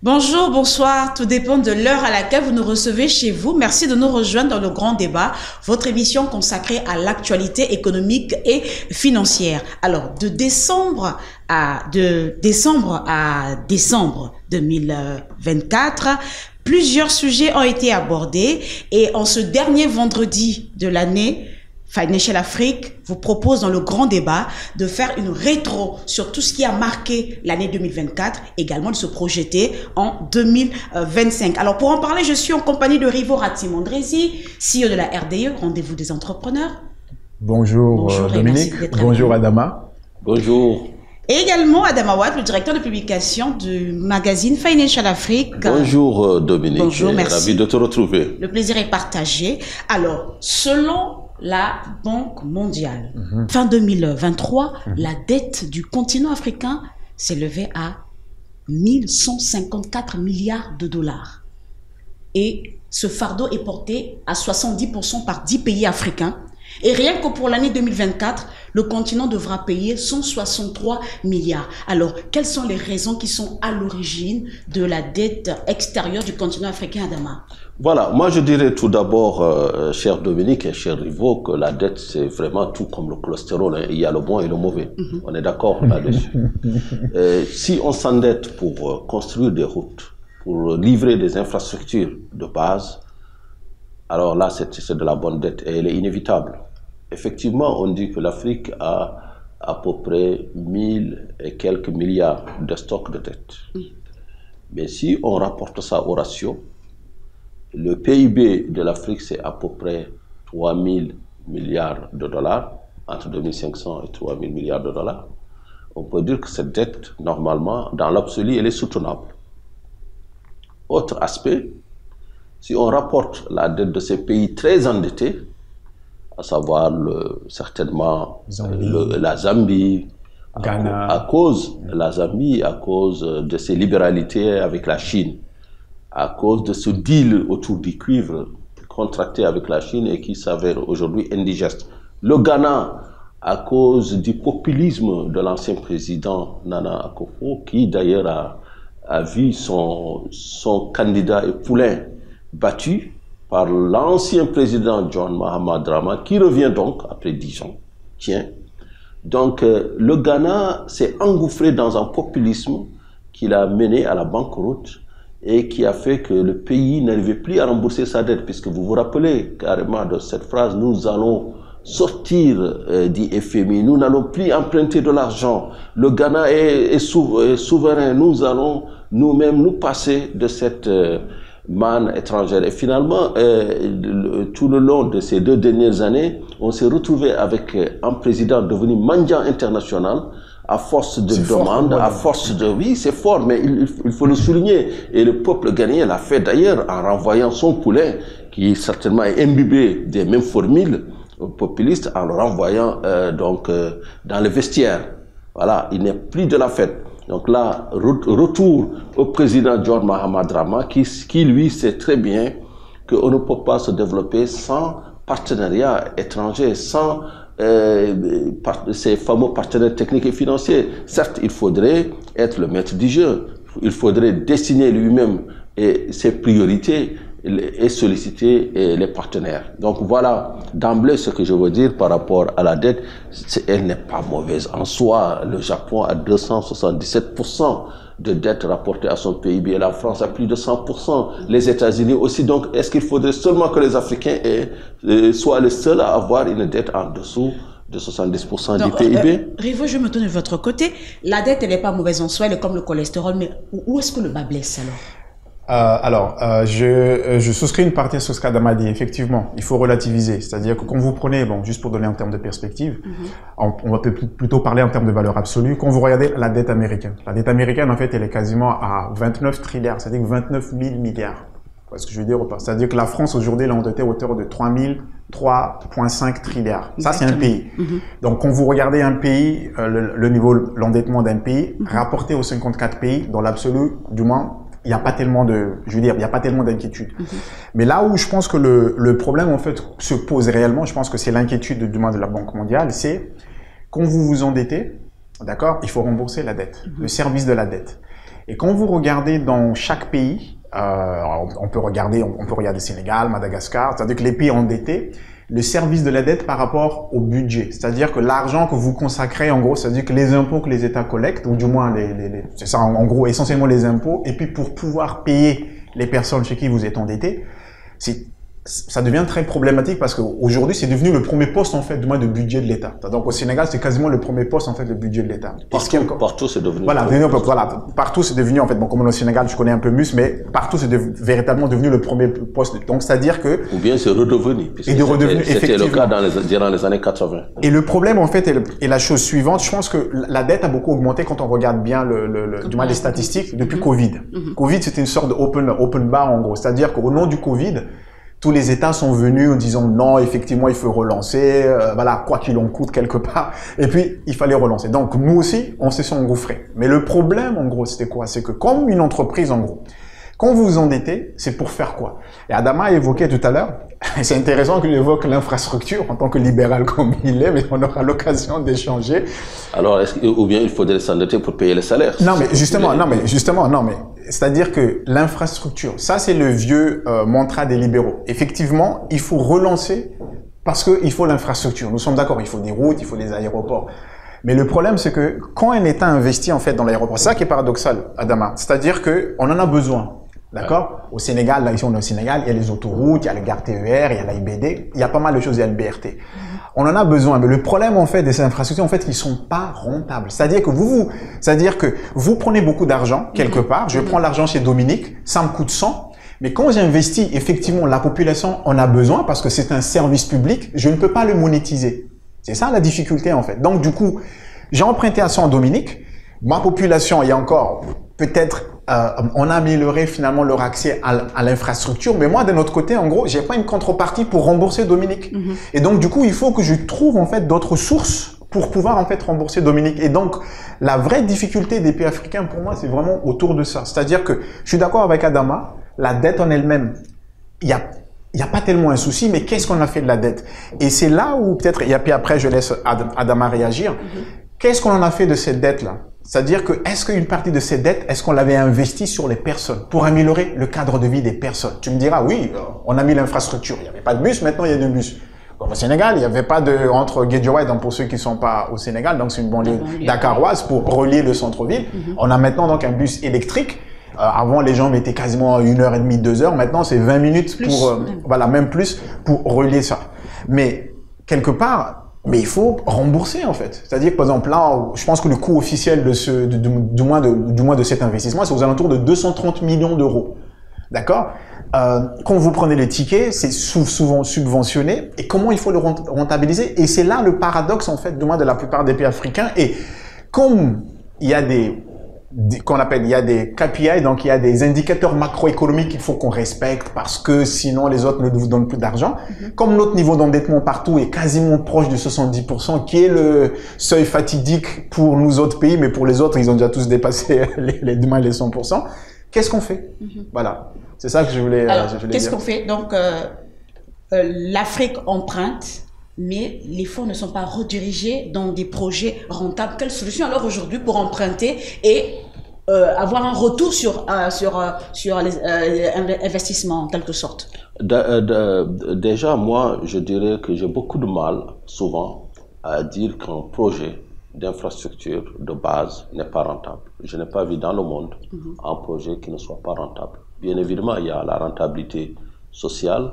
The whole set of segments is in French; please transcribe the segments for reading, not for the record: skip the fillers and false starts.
Bonjour, bonsoir, tout dépend de l'heure à laquelle vous nous recevez chez vous. Merci de nous rejoindre dans le Grand Débat, votre émission consacrée à l'actualité économique et financière. Alors, de décembre à décembre 2024, plusieurs sujets ont été abordés et en ce dernier vendredi de l'année, Financial Afrique vous propose dans le Grand Débat de faire une rétro sur tout ce qui a marqué l'année 2024, également de se projeter en 2025. Alors pour en parler, je suis en compagnie de Rivo Ratimondresi, CEO de la RDE, Rendez-vous des entrepreneurs. Bonjour, Dominique, bonjour Adama. Bonjour. Et également Adama Ouad, le directeur de publication du magazine Financial Afrique. Bonjour Dominique, bonjour, merci. Ravi de te retrouver. Le plaisir est partagé. Alors, selon la Banque mondiale, fin 2023, la dette du continent africain s'élevait à 1154 milliards de dollars. Et ce fardeau est porté à 70% par 10 pays africains. Et rien que pour l'année 2024, le continent devra payer 163 milliards. Alors, quelles sont les raisons qui sont à l'origine de la dette extérieure du continent africain, Adama? Voilà, moi je dirais tout d'abord, cher Dominique et cher Rivo, que la dette c'est vraiment tout comme le cholestérol, hein. Il y a le bon et le mauvais. On est d'accord là-dessus. Si on s'endette pour construire des routes, pour livrer des infrastructures de base, alors là c'est de la bonne dette et elle est inévitable. Effectivement, on dit que l'Afrique a à peu près 1000 et quelques milliards de stocks de dette. Mais si on rapporte ça au ratio, le PIB de l'Afrique, c'est à peu près 3000 milliards de dollars, entre 2500 et 3000 milliards de dollars. On peut dire que cette dette, normalement, dans l'absolu, elle est soutenable. Autre aspect, si on rapporte la dette de ces pays très endettés, à savoir certainement la Zambie, Ghana. à cause de ses libéralités avec la Chine, à cause de ce deal autour du cuivre contracté avec la Chine et qui s'avère aujourd'hui indigeste. Le Ghana, à cause du populisme de l'ancien président Nana Akufo, qui d'ailleurs a vu son candidat et poulain battu par l'ancien président John Mahama Drama, qui revient donc après 10 ans. Tiens. Donc le Ghana s'est engouffré dans un populisme qui l'a mené à la banqueroute et qui a fait que le pays n'arrivait plus à rembourser sa dette, puisque vous vous rappelez carrément de cette phrase, nous allons sortir du FMI, nous n'allons plus emprunter de l'argent, le Ghana est souverain, nous allons nous-mêmes nous passer de cette manne étrangère. Et finalement, tout le long de ces 2 dernières années, on s'est retrouvé avec un président devenu mendiant international, à force de demande, à force de... Oui, c'est fort, mais il faut le souligner. Et le peuple ghanéen l'a fait d'ailleurs en renvoyant son poulet, qui certainement est imbibé des mêmes formules populistes, en le renvoyant dans le vestiaire. Voilà, il n'est plus de la fête. Donc là, retour au président John Mahama Drama, qui lui sait très bien qu'on ne peut pas se développer sans partenariat étranger, sans ces fameux partenaires techniques et financiers. Certes, il faudrait être le maître du jeu, il faudrait dessiner lui-même ses priorités et solliciter les partenaires. Donc voilà d'emblée ce que je veux dire par rapport à la dette. Elle n'est pas mauvaise en soi. Le Japon a 277% de dette rapportée à son PIB et la France a plus de 100%. Les États-Unis aussi. Donc est-ce qu'il faudrait seulement que les Africains soient les seuls à avoir une dette en dessous de 70% du PIB? Rivo, je me tourne de votre côté. La dette, elle n'est pas mauvaise en soi, elle est comme le cholestérol, mais où est-ce que le bas blesse alors? Je souscris une partie sur ce qu'Adama dit. Effectivement, il faut relativiser. C'est-à-dire que quand vous prenez, bon, juste pour donner en termes de perspective, on va plutôt parler en termes de valeur absolue. Quand vous regardez la dette américaine, en fait, elle est quasiment à 29 trilliards, c'est-à-dire 29 000 milliards. Ce que je veux dire, c'est-à-dire que la France aujourd'hui, elle est endettée à hauteur de 3,5 trilliards. Ça, c'est un pays. Donc, quand vous regardez un pays, le niveau, l'endettement d'un pays, rapporté aux 54 pays, dans l'absolu, du moins, il n'y a pas tellement de, je veux dire, il n'y a pas tellement d'inquiétude. Mais là où je pense que le problème, en fait, se pose réellement, je pense que c'est l'inquiétude du moins de la Banque mondiale, c'est quand vous vous endettez, d'accord, il faut rembourser la dette, le service de la dette. Et quand vous regardez dans chaque pays, on peut regarder Sénégal, Madagascar, c'est-à-dire que les pays endettés, le service de la dette par rapport au budget, c'est-à-dire que l'argent que vous consacrez, en gros, c'est-à-dire que les impôts que les États collectent, ou du moins c'est ça, en gros, essentiellement les impôts, et puis pour pouvoir payer les personnes chez qui vous êtes endetté, ça devient très problématique parce qu'aujourd'hui, c'est devenu le premier poste, en fait, du moins de budget de l'État. Donc, au Sénégal, c'est quasiment le premier poste, en fait, de budget de l'État. Partout, c'est devenu. Voilà, partout, c'est devenu, en fait, bon, comme au Sénégal, je connais un peu mieux, mais partout, c'est véritablement devenu le premier poste. Donc, c'est-à-dire que. Ou bien c'est redevenu. C'était le cas durant les années 80. Et le problème, en fait, est la chose suivante. Je pense que la dette a beaucoup augmenté quand on regarde bien du moins les statistiques depuis Covid. Covid, c'était une sorte de open bar, en gros. C'est-à-dire qu'au nom du Covid, tous les États sont venus en disant non, effectivement, il faut relancer, voilà, quoi qu'il en coûte quelque part. Et puis, il fallait relancer. Donc, nous aussi, on s'est engouffrés. Mais le problème, en gros, c'était quoi? C'est que comme une entreprise, en gros, quand vous vous endettez, c'est pour faire quoi? Et Adama a évoqué tout à l'heure, c'est intéressant qu'il évoque l'infrastructure en tant que libéral comme il est, mais on aura l'occasion d'échanger. Alors, ou bien il faudrait s'endetter pour payer les salaires? Non, mais justement, c'est-à-dire que l'infrastructure, ça c'est le vieux mantra des libéraux. Effectivement, il faut relancer parce qu'il faut l'infrastructure. Nous sommes d'accord, il faut des routes, il faut des aéroports. Mais le problème, c'est que quand un État investit en fait dans l'aéroport, c'est ça qui est paradoxal, Adama. C'est-à-dire que on en a besoin. D'accord? Au Sénégal, là, ici, on est au Sénégal, il y a les autoroutes, il y a les gares TER, il y a l'AIBD, il y a pas mal de choses, il y a le BRT. On en a besoin, mais le problème, en fait, de ces infrastructures, en fait, ils sont pas rentables. C'est-à-dire que vous prenez beaucoup d'argent, quelque part. Je prends l'argent chez Dominique, ça me coûte 100. Mais quand j'investis, effectivement, la population en a besoin parce que c'est un service public, je ne peux pas le monétiser. C'est ça la difficulté, en fait. Donc, du coup, j'ai emprunté à 100 Dominique. Ma population, il y a encore, peut-être, on a amélioré finalement leur accès à l'infrastructure, mais moi de notre côté, en gros, j'ai pas une contrepartie pour rembourser Dominique. Et donc du coup, il faut que je trouve en fait d'autres sources pour pouvoir en fait rembourser Dominique. Et donc la vraie difficulté des pays africains pour moi, c'est vraiment autour de ça. C'est-à-dire que je suis d'accord avec Adama, la dette en elle-même, il y a pas tellement un souci, mais qu'est-ce qu'on a fait de la dette? Et c'est là où peut-être, et puis après je laisse Adama réagir. Qu'est-ce qu'on en a fait de cette dette-là? C'est-à-dire que, est-ce qu'une partie de cette dette, est-ce qu'on l'avait investie sur les personnes pour améliorer le cadre de vie des personnes? Tu me diras, oui, on a mis l'infrastructure. Il n'y avait pas de bus, maintenant il y a des bus. Comme au Sénégal, il n'y avait pas entre Guédiawaye, donc pour ceux qui ne sont pas au Sénégal, donc c'est une banlieue dakaroise pour relier le centre-ville. On a maintenant donc un bus électrique. Avant, les gens mettaient quasiment 1h30, 2h. Maintenant, c'est 20 minutes voilà, même plus pour relier ça. Mais, quelque part, mais il faut rembourser, en fait. C'est-à-dire que, par exemple, là, je pense que le coût officiel de du moins de cet investissement, c'est aux alentours de 230 millions d'euros. D'accord? Quand vous prenez les tickets, c'est souvent subventionné. Et comment il faut le rentabiliser? Et c'est là le paradoxe, en fait, du moins de la plupart des pays africains. Et comme il y a il y a des KPI, donc il y a des indicateurs macroéconomiques qu'il faut qu'on respecte parce que sinon les autres ne vous donnent plus d'argent. Comme notre niveau d'endettement partout est quasiment proche de 70%, qui est le seuil fatidique pour nous autres pays, mais pour les autres, ils ont déjà tous dépassé les 100%. Qu'est-ce qu'on fait? Voilà. C'est ça que je voulais dire. Qu'est-ce qu'on fait? Donc, l'Afrique emprunte, mais les fonds ne sont pas redirigés dans des projets rentables. Quelle solution alors aujourd'hui pour emprunter et avoir un retour sur les investissements en quelque sorte? Déjà, moi, je dirais que j'ai beaucoup de mal, souvent, à dire qu'un projet d'infrastructure de base n'est pas rentable. Je n'ai pas vu dans le monde un projet qui ne soit pas rentable. Bien évidemment, il y a la rentabilité sociale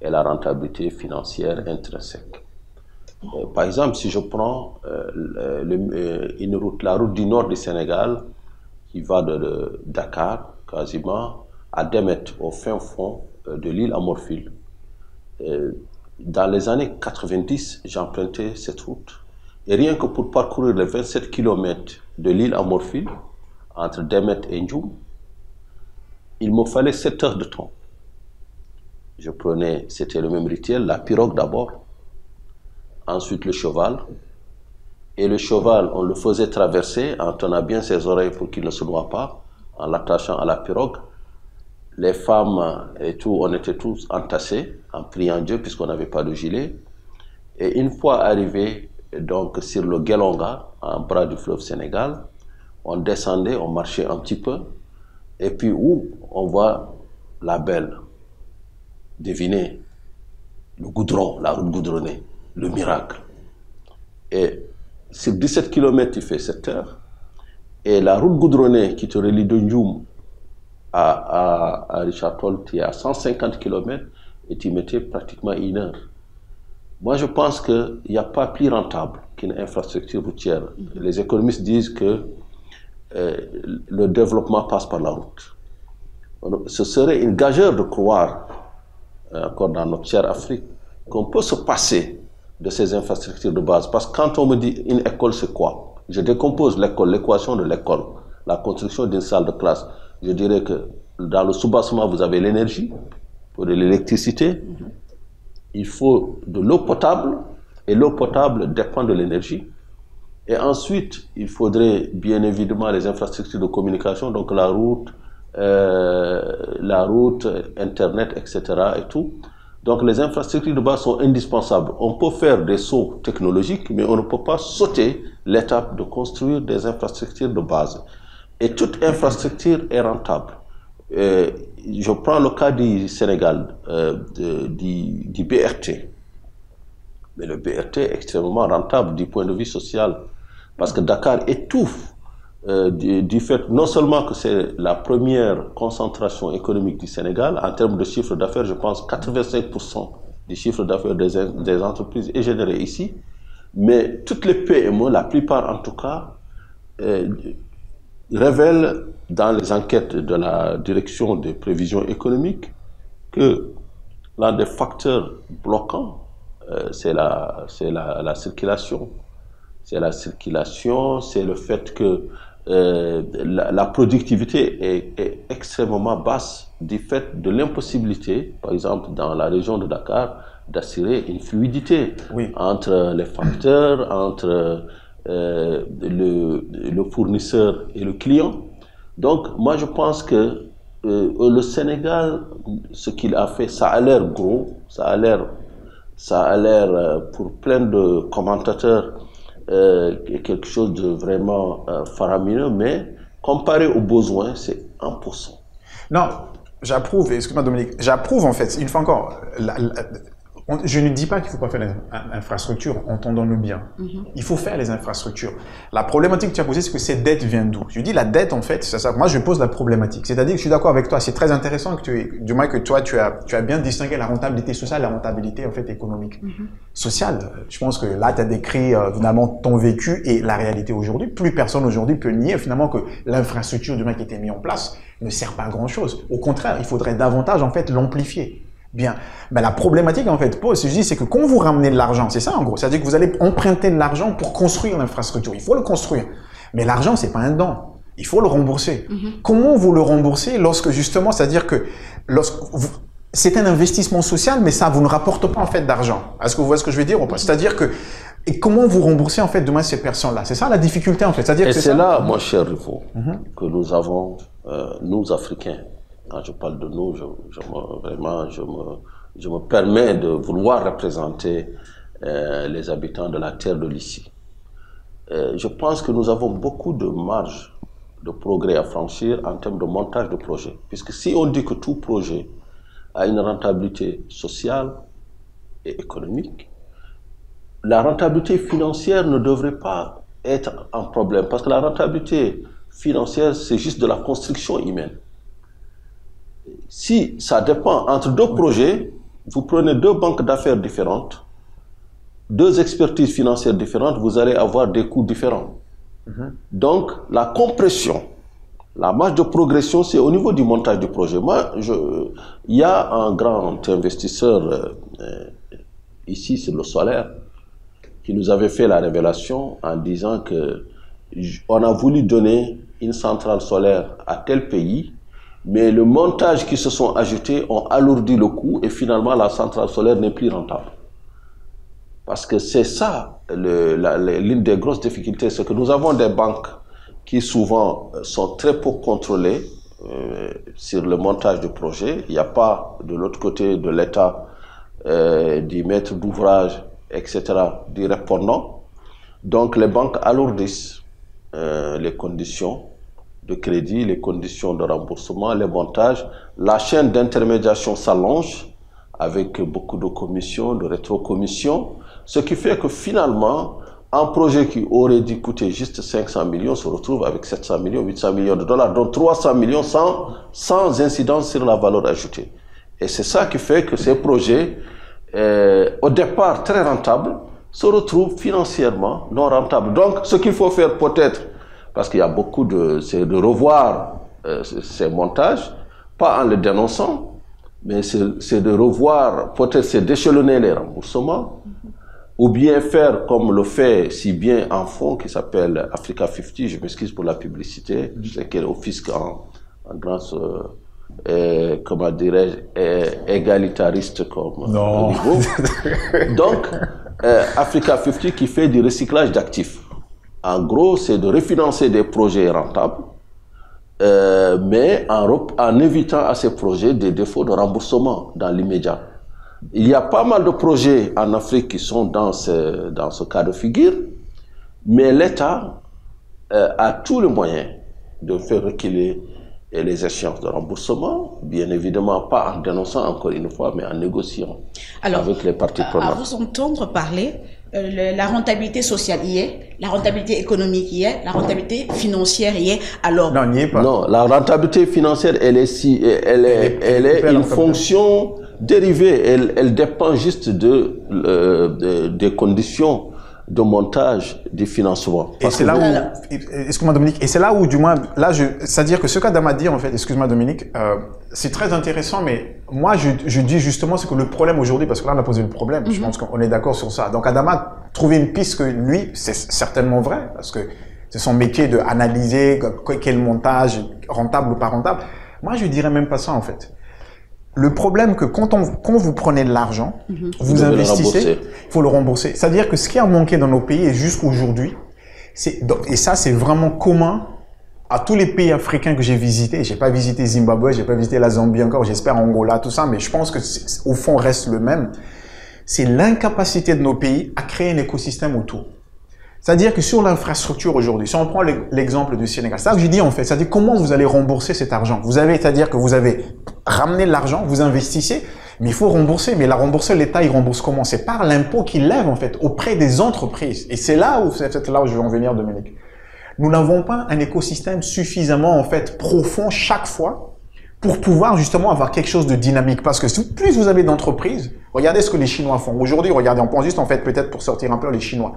et la rentabilité financière intrinsèque. Par exemple, si je prends la route du nord du Sénégal qui va de Dakar quasiment à Demet, au fin fond de l'île à Morphil. Dans les années 90, j'ai emprunté cette route. Et rien que pour parcourir les 27 km de l'île à Morphil, entre Demet et Ndjoum, il me fallait 7 heures de temps. Je prenais, c'était le même rituel, la pirogue d'abord, ensuite le cheval. Et le cheval, on le faisait traverser en tenant bien ses oreilles pour qu'il ne se noie pas, en l'attachant à la pirogue. Les femmes et tout, on était tous entassés, en priant Dieu, puisqu'on n'avait pas de gilet. Et une fois arrivés donc, sur le Guelonga, en bras du fleuve Sénégal, On descendait, on marchait un petit peu, et puis où on voit la belle, devinez, le goudron, la route goudronnée, le miracle. Et sur 17 km, tu fais 7 heures, et la route goudronnée qui te relie de Ndioum à Richard Toll, tu es à 150 km, et tu mettais pratiquement 1 heure. Moi, je pense qu'il n'y a pas plus rentable qu'une infrastructure routière. Les économistes disent que le développement passe par la route. Ce serait une gageure de croire, encore dans notre chère Afrique, qu'on peut se passer de ces infrastructures de base. Parce que quand on me dit une école, c'est quoi? Je décompose l'école, l'équation de l'école, la construction d'une salle de classe. Je dirais que dans le soubassement, vous avez l'énergie, pour de l'électricité. Il faut de l'eau potable, et l'eau potable dépend de l'énergie. Et ensuite, il faudrait bien évidemment les infrastructures de communication, donc la route, Internet, etc. et tout. Donc les infrastructures de base sont indispensables. On peut faire des sauts technologiques, mais on ne peut pas sauter l'étape de construire des infrastructures de base. Et toute infrastructure est rentable. Je prends le cas du Sénégal, du BRT. Mais le BRT est extrêmement rentable du point de vue social, parce que Dakar étouffe du fait non seulement que c'est la première concentration économique du Sénégal, en termes de chiffre d'affaires, je pense 85% du chiffre d'affaires des entreprises est généré ici, mais toutes les PME, la plupart en tout cas, révèlent dans les enquêtes de la direction des prévisions économiques que l'un des facteurs bloquants, c'est la circulation. C'est la circulation, c'est le fait que la productivité est extrêmement basse du fait de l'impossibilité, par exemple dans la région de Dakar, d'assurer une fluidité entre les facteurs, entre le fournisseur et le client. Donc moi je pense que le Sénégal, ce qu'il a fait, ça a l'air gros, ça a l'air pour plein de commentateurs quelque chose de vraiment faramineux, mais comparé aux besoins, c'est 1%. Non, j'approuve, excuse-moi Dominique, j'approuve en fait, une fois encore, je ne dis pas qu'il ne faut pas faire les infrastructures, entendons-nous bien. Il faut faire les infrastructures. La problématique que tu as posée, c'est que cette dette vient d'où? Je dis la dette, en fait, c'est ça. Moi, je pose la problématique. C'est-à-dire que je suis d'accord avec toi. C'est très intéressant que du moins que toi, tu as bien distingué la rentabilité sociale, la rentabilité, en fait, économique. Sociale, je pense que là, tu as décrit, finalement, ton vécu et la réalité aujourd'hui. Plus personne aujourd'hui peut nier, finalement, que l'infrastructure, du moins, qui a été mise en place, ne sert pas à grand-chose. Au contraire, il faudrait davantage, en fait, l'amplifier. Bien. Ben, la problématique, en fait, je dis, c'est que quand vous ramenez de l'argent, c'est ça, en gros. C'est-à-dire que vous allez emprunter de l'argent pour construire l'infrastructure. Il faut le construire. Mais l'argent, c'est pas un don. Il faut le rembourser. Comment vous le remboursez lorsque, justement, c'est-à-dire que c'est un investissement social, mais ça vous ne rapporte pas, en fait, d'argent. Est-ce que vous voyez ce que je veux dire ou pas? C'est-à-dire que, et comment vous remboursez, en fait, demain, ces personnes-là? C'est ça, la difficulté, en fait. C'est-à-dire et c'est là, mon cher Rifo, que nous avons, nous, Africains, quand je parle de nous, je me permets de vouloir représenter les habitants de la terre de l'ICI. Je pense que nous avons beaucoup de marge de progrès à franchir en termes de montage de projets. Puisque si on dit que tout projet a une rentabilité sociale et économique, la rentabilité financière ne devrait pas être un problème. Parce que la rentabilité financière, c'est juste de la construction humaine. Si ça dépend entre deux projets, vous prenez deux banques d'affaires différentes, deux expertises financières différentes, vous allez avoir des coûts différents. Donc, la compression, la marge de progression, c'est au niveau du montage du projet. Moi, il y a un grand investisseur ici sur le solaire qui nous avait fait la révélation en disant que on a voulu donner une centrale solaire à tel pays, mais le montage qui se sont ajoutés ont alourdi le coût et finalement la centrale solaire n'est plus rentable. Parce que c'est ça l'une des grosses difficultés, c'est que nous avons des banques qui souvent sont très peu contrôlées sur le montage du projet. Il n'y a pas de l'autre côté de l'État, du maître d'ouvrage, etc., du répondant. Donc les banques alourdissent les conditions de crédit, les conditions de remboursement, les montages. La chaîne d'intermédiation s'allonge avec beaucoup de commissions, de rétrocommissions, ce qui fait que finalement, un projet qui aurait dû coûter juste 500 millions se retrouve avec 700 millions, 800 millions de dollars, dont 300 millions sans incidence sur la valeur ajoutée. Et c'est ça qui fait que ces projets, au départ très rentables, se retrouvent financièrement non rentables. Donc, ce qu'il faut faire peut-être, parce qu'il y a beaucoup c'est de revoir ces montages, pas en les dénonçant, mais c'est de revoir, peut-être c'est d'échelonner les remboursements, ou bien faire comme le fait si bien un fonds qui s'appelle Africa 50, je m'excuse pour la publicité, je sais qu'elle offusque en grand, comment dirais-je, égalitariste comme niveau. Donc, Africa 50 qui fait du recyclage d'actifs. En gros, c'est de refinancer des projets rentables, mais en évitant à ces projets des défauts de remboursement dans l'immédiat. Il y a pas mal de projets en Afrique qui sont dans ce cas de figure, mais l'État a tous les moyens de faire reculer les échéances de remboursement, bien évidemment pas en dénonçant encore une fois, mais en négociant avec les parties prenantes. À vous entendre parler, la rentabilité sociale y est, la rentabilité économique y est, la rentabilité financière y est. Alors non, n'y est pas. Non, la rentabilité financière, elle est une fonction dérivée. Elle dépend juste des conditions de montage du financement. Et c'est là où, excuse-moi Dominique, et c'est là où du moins, là c'est-à-dire que ce qu'Adama dit en fait, excuse-moi Dominique, c'est très intéressant, mais moi je dis justement c'est que le problème aujourd'hui, parce que là on a posé le problème, je pense qu'on est d'accord sur ça. Donc Adama a trouvé une piste que lui, c'est certainement vrai, parce que c'est son métier de analyser quel montage, rentable ou pas rentable. Moi je dirais même pas ça en fait. Le problème que quand vous prenez de l'argent, vous investissez, il faut le rembourser. C'est-à-dire que ce qui a manqué dans nos pays et jusqu'aujourd'hui, et ça c'est vraiment commun à tous les pays africains que j'ai visités. J'ai pas visité Zimbabwe, j'ai pas visité la Zambie encore, j'espère Angola, tout ça, mais je pense que au fond reste le même. C'est l'incapacité de nos pays à créer un écosystème autour. C'est-à-dire que sur l'infrastructure aujourd'hui, si on prend l'exemple du Sénégal, c'est ça que je dis en fait, c'est-à-dire comment vous allez rembourser cet argent. C'est-à-dire que vous avez ramené l'argent, vous investissez, mais il faut rembourser. Mais la rembourser, l'État, il rembourse comment? C'est par l'impôt qu'il lève en fait auprès des entreprises. Et c'est peut-être là où je vais en venir, Dominique. Nous n'avons pas un écosystème suffisamment en fait profond chaque fois pour pouvoir justement avoir quelque chose de dynamique. Parce que plus vous avez d'entreprises, regardez ce que les Chinois font. Aujourd'hui, regardez, on pense juste en fait peut-être pour sortir un peu les Chinois.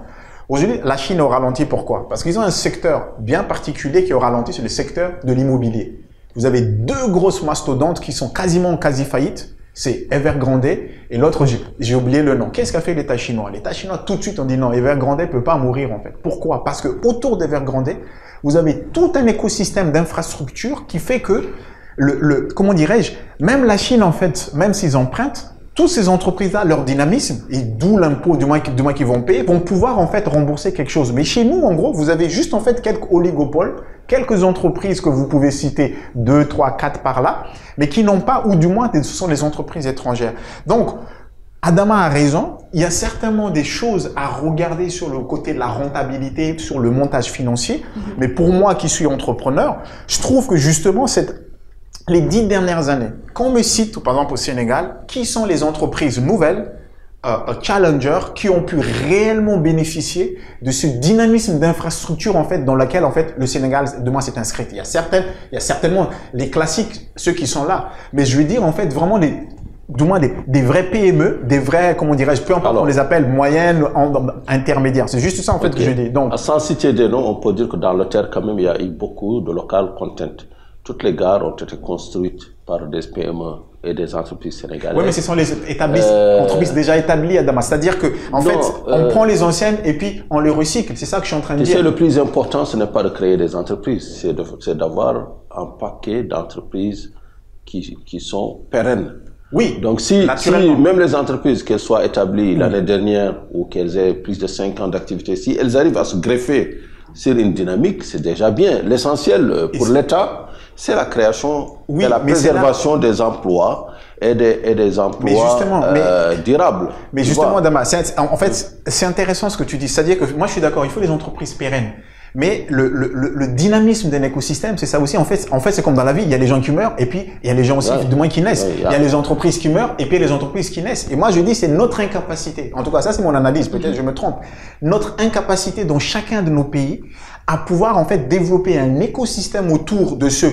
Aujourd'hui, la Chine au ralenti, pourquoi? Parce qu'ils ont un secteur bien particulier qui est au ralenti, c'est le secteur de l'immobilier. Vous avez deux grosses mastodontes qui sont quasiment quasi faillites, c'est Evergrande et l'autre, j'ai oublié le nom. Qu'est-ce qu'a fait l'État chinois? L'État chinois, tout de suite, on dit non, Evergrande ne peut pas mourir en fait. Pourquoi? Parce que autour d'Evergrande, vous avez tout un écosystème d'infrastructures qui fait que, comment dirais-je, même la Chine en fait, même s'ils empruntent, toutes ces entreprises-là, leur dynamisme, et d'où l'impôt du moins qu'ils vont payer, vont pouvoir en fait rembourser quelque chose. Mais chez nous, en gros, vous avez juste en fait quelques oligopoles, quelques entreprises que vous pouvez citer, 2, 3, 4 par là, mais qui n'ont pas, ou du moins ce sont des entreprises étrangères. Donc, Adama a raison, il y a certainement des choses à regarder sur le côté de la rentabilité, sur le montage financier, mais pour moi qui suis entrepreneur, je trouve que justement les 10 dernières années, quand on me cite, par exemple au Sénégal, qui sont les entreprises nouvelles, challengers, qui ont pu réellement bénéficier de ce dynamisme d'infrastructure en fait dans laquelle en fait le Sénégal de moi s'est inscrit. Il y a certainement les classiques, ceux qui sont là, mais je veux dire en fait vraiment des vrais PME, des vrais, comment dirais-je, peu importe, on les appelle moyennes, intermédiaires. C'est juste ça en fait que je dis. Donc, sans citer des noms, on peut dire que dans le terre quand même il y a eu beaucoup de local content. Toutes les gares ont été construites par des PME et des entreprises sénégalaises. Oui, mais ce sont les entreprises déjà établies à Damas. C'est-à-dire que, en fait, on prend les anciennes et puis on les recycle. C'est ça que je suis en train de dire. Le plus important, ce n'est pas de créer des entreprises, c'est d'avoir un paquet d'entreprises qui sont pérennes. Oui. Donc, si même les entreprises, qu'elles soient établies l'année dernière ou qu'elles aient plus de 5 ans d'activité, si elles arrivent à se greffer sur une dynamique, c'est déjà bien. L'essentiel pour l'État, c'est la création et la préservation des emplois et des emplois durables. Mais justement, Dama, en fait, c'est intéressant ce que tu dis. C'est-à-dire que moi, je suis d'accord, il faut des entreprises pérennes. Mais le dynamisme d'un écosystème, c'est ça aussi. En fait, c'est comme dans la vie. Il y a les gens qui meurent et puis il y a les gens aussi, du moins, qui naissent. Il y a les entreprises qui meurent et puis il y a les entreprises qui naissent. Et moi, je dis, c'est notre incapacité. En tout cas, ça, c'est mon analyse. Peut-être je me trompe. Notre incapacité dans chacun de nos pays à pouvoir, en fait, développer un écosystème autour de ce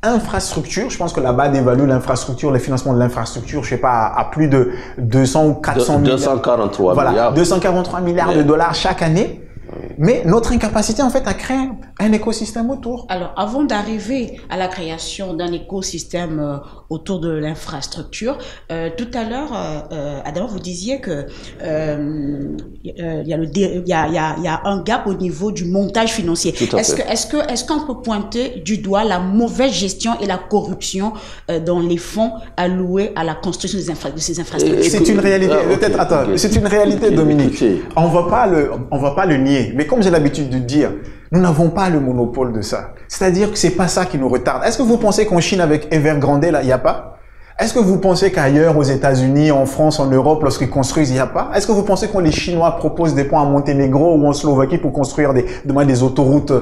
infrastructure. Je pense que là-bas, d'évaluer l'infrastructure, le financement de l'infrastructure, je sais pas, à plus de 200 ou 400 milliards. 243 milliards. Voilà, 243 milliards de dollars chaque année. Mais notre incapacité, en fait, à créer un écosystème autour. Alors, avant d'arriver à la création d'un écosystème autour de l'infrastructure, tout à l'heure, Adama, vous disiez que il y a un gap au niveau du montage financier. Est-ce qu'on peut pointer du doigt la mauvaise gestion et la corruption dans les fonds alloués à la construction de ces infrastructures? C'est une réalité. Peut-être, attends, c'est une réalité, Dominique. On va pas le nier. Mais comme j'ai l'habitude de dire, nous n'avons pas le monopole de ça. C'est-à-dire que c'est pas ça qui nous retarde. Est-ce que vous pensez qu'en Chine avec Evergrande, là, il n'y a pas? Est-ce que vous pensez qu'ailleurs, aux États-Unis, en France, en Europe, lorsqu'ils construisent, il n'y a pas? Est-ce que vous pensez que les Chinois proposent des ponts à Monténégro ou en Slovaquie pour construire des autoroutes,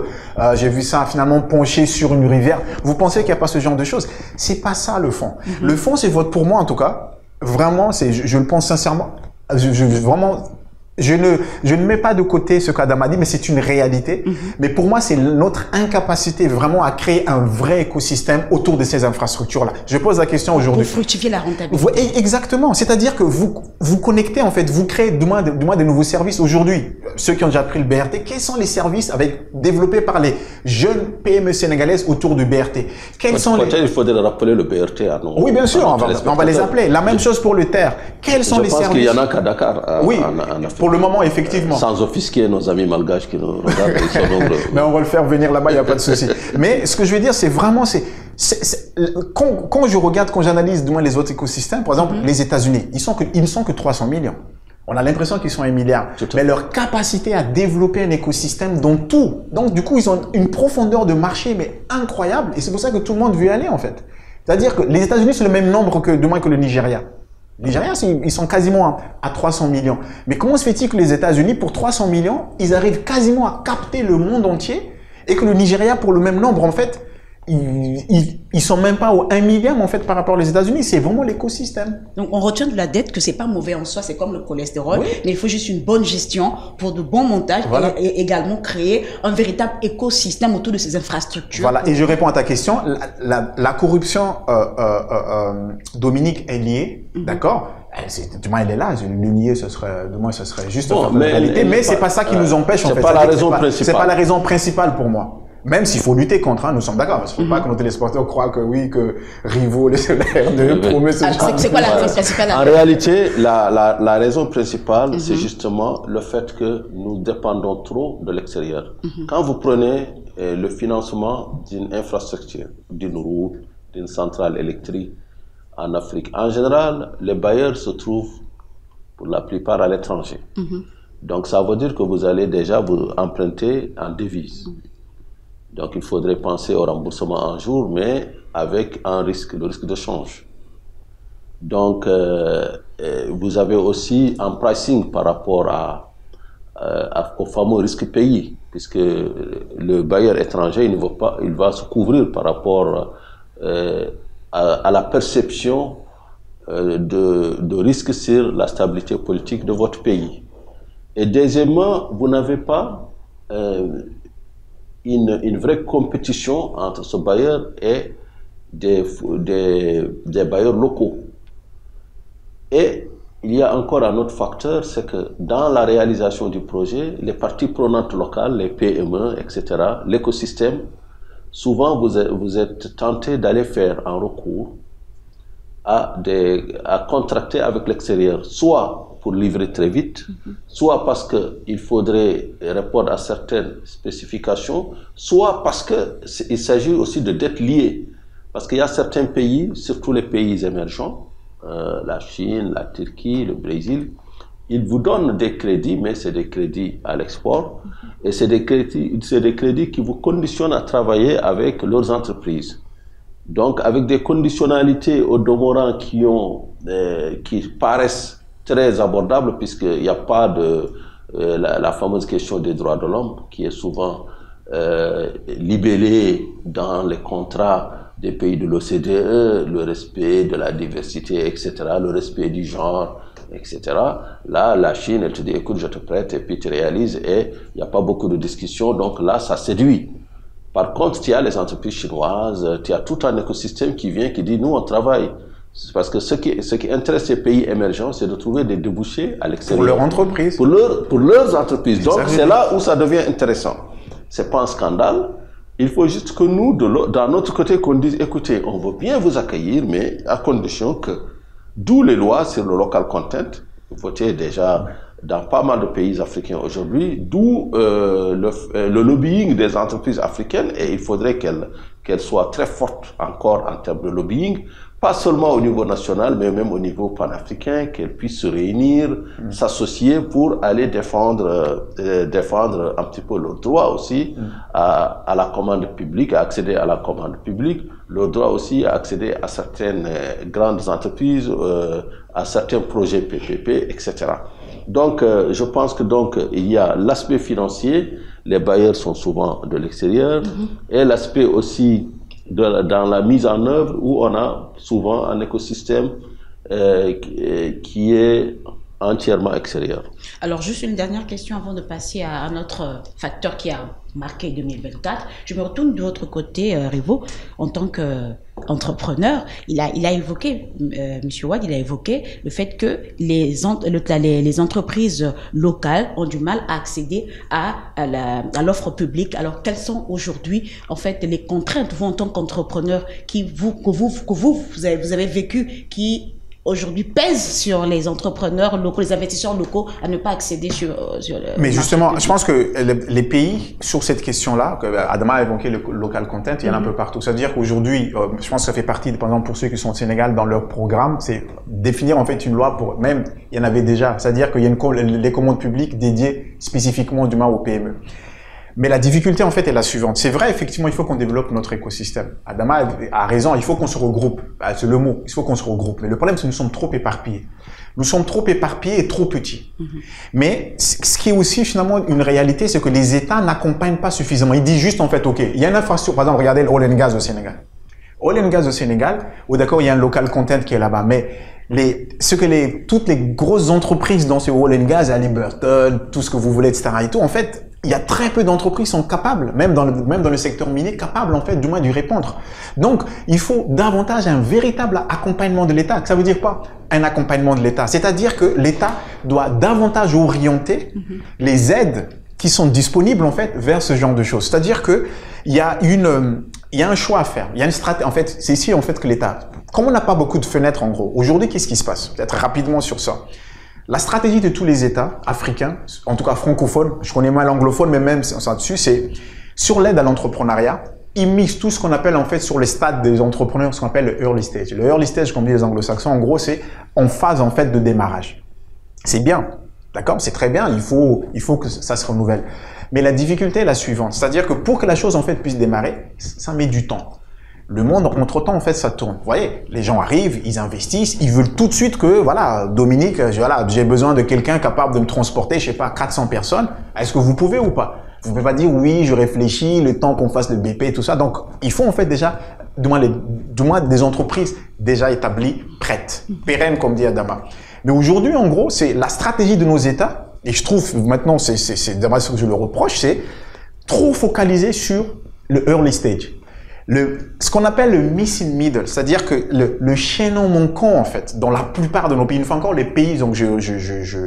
j'ai vu ça finalement pencher sur une rivière? Vous pensez qu'il n'y a pas ce genre de choses? C'est pas ça le fond. Le fond, c'est pour moi en tout cas, vraiment, je le pense sincèrement, je ne mets pas de côté ce qu'Adama dit, mais c'est une réalité. Mais pour moi, c'est notre incapacité vraiment à créer un vrai écosystème autour de ces infrastructures-là. Je pose la question aujourd'hui. Pour fructifier la rentabilité. Exactement. C'est-à-dire que vous connectez, en fait, vous créez du moins des nouveaux services aujourd'hui. Ceux qui ont déjà pris le BRT, quels sont les services développés par les jeunes PME sénégalaises autour du BRT? Peut-être il faudrait rappeler le BRT à nos. Oui, bien sûr, on va les appeler. La même chose pour le TER. Quels sont les services? Je pense qu'il y en a qu'à Dakar. Oui. Pour le moment, effectivement. Sans offusquer nos amis malgaches qui nous regardent, ils sont nombreux. Mais on va le faire venir là-bas, il n'y a pas de souci. Mais ce que je veux dire, c'est vraiment, quand je regarde, quand j'analyse du moins les autres écosystèmes, par exemple, les États-Unis, ils ne sont que 300 millions. On a l'impression qu'ils sont 1 milliard. Mais leur capacité à développer un écosystème dans tout. Donc, du coup, ils ont une profondeur de marché, mais incroyable. Et c'est pour ça que tout le monde veut y aller, en fait. C'est-à-dire que les États-Unis, c'est le même nombre que le Nigeria. Le Nigeria, ils sont quasiment à 300 millions. Mais comment se fait-il que les États-Unis, pour 300 millions, ils arrivent quasiment à capter le monde entier et que le Nigeria, pour le même nombre, en fait, ils sont même pas au 1 milliard, en fait, par rapport aux États-Unis. C'est vraiment l'écosystème. Donc, on retient de la dette que c'est pas mauvais en soi, c'est comme le cholestérol, mais il faut juste une bonne gestion pour de bons montages et également créer un véritable écosystème autour de ces infrastructures. Voilà. Et je réponds à ta question. La corruption, Dominique, est liée, d'accord? Du moins, elle est là. Le nier, ce serait juste une réalité. Mais c'est pas ça qui nous empêche, en fait. C'est pas la raison principale. C'est pas la raison principale pour moi. Même s'il faut lutter contre, nous sommes d'accord. Il ne faut pas que nos téléspectateurs croient que oui, que Rivaux, les solaires, promet ce genre. C'est quoi la raison principale? En réalité, la raison principale, c'est justement le fait que nous dépendons trop de l'extérieur. Quand vous prenez le financement d'une infrastructure, d'une route, d'une centrale électrique en Afrique, en général, les bailleurs se trouvent pour la plupart à l'étranger. Donc, ça veut dire que vous allez déjà vous emprunter en devise. Donc, il faudrait penser au remboursement un jour, mais avec le risque de change. Donc, vous avez aussi un pricing par rapport au fameux risque payé, puisque le bailleur étranger, il va se couvrir par rapport à la perception de risque sur la stabilité politique de votre pays. Et deuxièmement, vous n'avez pas une vraie compétition entre ce bailleur et des bailleurs locaux. Et il y a encore un autre facteur, c'est que dans la réalisation du projet, les parties prenantes locales, les PME, etc., l'écosystème, souvent vous êtes tenté d'aller faire un recours à contracter avec l'extérieur, soit pour livrer très vite, soit parce qu'il faudrait répondre à certaines spécifications, soit parce qu'il s'agit aussi de dettes liées. Parce qu'il y a certains pays, surtout les pays émergents, la Chine, la Turquie, le Brésil, ils vous donnent des crédits, mais c'est des crédits à l'export, et c'est des crédits qui vous conditionnent à travailler avec leurs entreprises. Donc, avec des conditionnalités au demeurant qui paraissent très abordables, puisqu'il n'y a pas de la fameuse question des droits de l'homme, qui est souvent libellé dans les contrats des pays de l'OCDE, le respect de la diversité, etc., le respect du genre, etc. Là, la Chine, elle te dit, écoute, je te prête, et puis tu réalises, et il n'y a pas beaucoup de discussions, donc là, ça séduit. Par contre, tu as les entreprises chinoises, tu as tout un écosystème qui vient, qui dit, nous, on travaille. Parce que ce qui intéresse ces pays émergents, c'est de trouver des débouchés à l'extérieur. Pour leur entreprise. Pour leurs entreprises. Donc, c'est là où ça devient intéressant. C'est pas un scandale. Il faut juste que nous, d'un autre côté, qu'on dise, écoutez, on veut bien vous accueillir, mais à condition que, d'où les lois sur le local content, votées déjà dans pas mal de pays africains aujourd'hui, d'où le lobbying des entreprises africaines, et il faudrait qu'elles soient très fortes encore en termes de lobbying, pas seulement au niveau national, mais même au niveau panafricain, qu'elles puissent se réunir, s'associer pour aller défendre un petit peu le droit aussi à la commande publique, à accéder à la commande publique, le droit aussi à accéder à certaines grandes entreprises, à certains projets PPP, etc. Donc, je pense que il y a l'aspect financier, les bailleurs sont souvent de l'extérieur, et l'aspect aussi dans la mise en œuvre où on a souvent un écosystème qui est entièrement extérieur. Alors, juste une dernière question avant de passer à un autre facteur qui a marqué 2024. Je me retourne de votre côté, Rivo, en tant qu'entrepreneur. Il a évoqué, Monsieur Wade, il a évoqué le fait que les entreprises locales ont du mal à accéder à l'offre publique. Alors, quelles sont aujourd'hui, en fait, les contraintes, vous, en tant qu'entrepreneur, que vous avez vécu, qui aujourd'hui pèse sur les entrepreneurs locaux, les investisseurs locaux à ne pas accéder sur le Mais justement, je pense que les pays, sur cette question-là, Adama a évoqué le local content, il y en a un peu partout. Ça veut dire qu'aujourd'hui, je pense que ça fait partie, par exemple, pour ceux qui sont au Sénégal, dans leur programme, c'est définir en fait une loi pour, même, il y en avait déjà. C'est-à-dire qu'il y a les commandes publiques dédiées spécifiquement du moins aux PME. Mais la difficulté, en fait, est la suivante. C'est vrai, effectivement, il faut qu'on développe notre écosystème. Adama a raison, il faut qu'on se regroupe. C'est le mot, il faut qu'on se regroupe. Mais le problème, c'est que nous sommes trop éparpillés. Nous sommes trop éparpillés et trop petits. Mais ce qui est aussi, finalement, une réalité, c'est que les États n'accompagnent pas suffisamment. Ils disent juste, en fait, OK, il y a une infrastructure. Par exemple, regardez l'oil and gas au Sénégal. Oil and gas au Sénégal, d'accord, il y a un local content qui est là-bas, mais toutes les grosses entreprises dans ce oil and gas, Halliburton, tout ce que vous voulez, etc. et tout, en fait, il y a très peu d'entreprises qui sont capables, même dans le secteur minier, capables, en fait, du moins d'y répondre. Donc, il faut davantage un véritable accompagnement de l'État. Ça veut dire quoi? Un accompagnement de l'État. C'est-à-dire que l'État doit davantage orienter les aides qui sont disponibles, en fait, vers ce genre de choses. C'est-à-dire que il y a un choix à faire. Il y a une stratégie. En fait, c'est ici, en fait, que l'État, comme on n'a pas beaucoup de fenêtres, en gros, aujourd'hui, qu'est-ce qui se passe? Peut-être rapidement sur ça. La stratégie de tous les États africains, en tout cas francophones, je connais mal l'anglophone, mais même ça dessus, c'est sur l'aide à l'entrepreneuriat, ils misent tout ce qu'on appelle en fait sur les stades des entrepreneurs, ce qu'on appelle le early stage. Le early stage, comme disent les anglo-saxons, en gros, c'est en phase en fait de démarrage. C'est bien, d'accord? C'est très bien, il faut que ça se renouvelle. Mais la difficulté est la suivante, c'est-à-dire que pour que la chose en fait puisse démarrer, ça met du temps. Le monde, entre-temps, en fait, ça tourne. Vous voyez, les gens arrivent, ils investissent, ils veulent tout de suite que, voilà, Dominique, j'ai besoin de quelqu'un capable de me transporter, je sais pas, 400 personnes. Est-ce que vous pouvez ou pas? Vous pouvez pas dire, oui, je réfléchis, le temps qu'on fasse le BP, tout ça. Donc, il faut, en fait, déjà, du moins des entreprises déjà établies, prêtes, pérennes, comme dit Adama. Mais aujourd'hui, en gros, c'est la stratégie de nos États, et je trouve, maintenant, c'est d'abord ce que je le reproche, c'est trop focalisé sur le early stage. Ce qu'on appelle le missing middle, c'est-à-dire que le chaînon manquant, en fait, dans la plupart de nos pays, une fois encore, les pays, donc je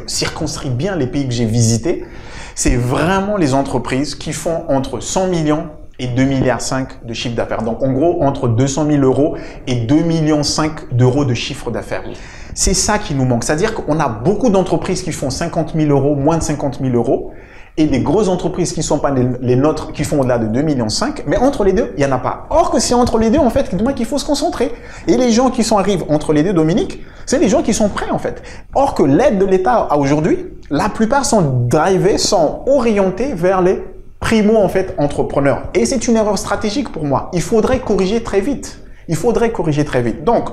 circonscris bien les pays que j'ai visités, c'est vraiment les entreprises qui font entre 100 millions et 2,5 milliards de chiffre d'affaires. Donc, en gros, entre 200 000 euros et 2,5 millions d'euros de chiffre d'affaires. C'est ça qui nous manque. C'est-à-dire qu'on a beaucoup d'entreprises qui font 50 000 euros, moins de 50 000 euros, et des grosses entreprises qui ne sont pas les nôtres, qui font au-delà de 2,5 millions, mais entre les deux, il n'y en a pas. Or que c'est entre les deux, en fait, qu'il faut se concentrer. Et les gens qui arrivent entre les deux, Dominique, c'est les gens qui sont prêts, en fait. Or que l'aide de l'État à aujourd'hui, la plupart sont orientés vers les primo, en fait, entrepreneurs. Et c'est une erreur stratégique pour moi. Il faudrait corriger très vite. Donc,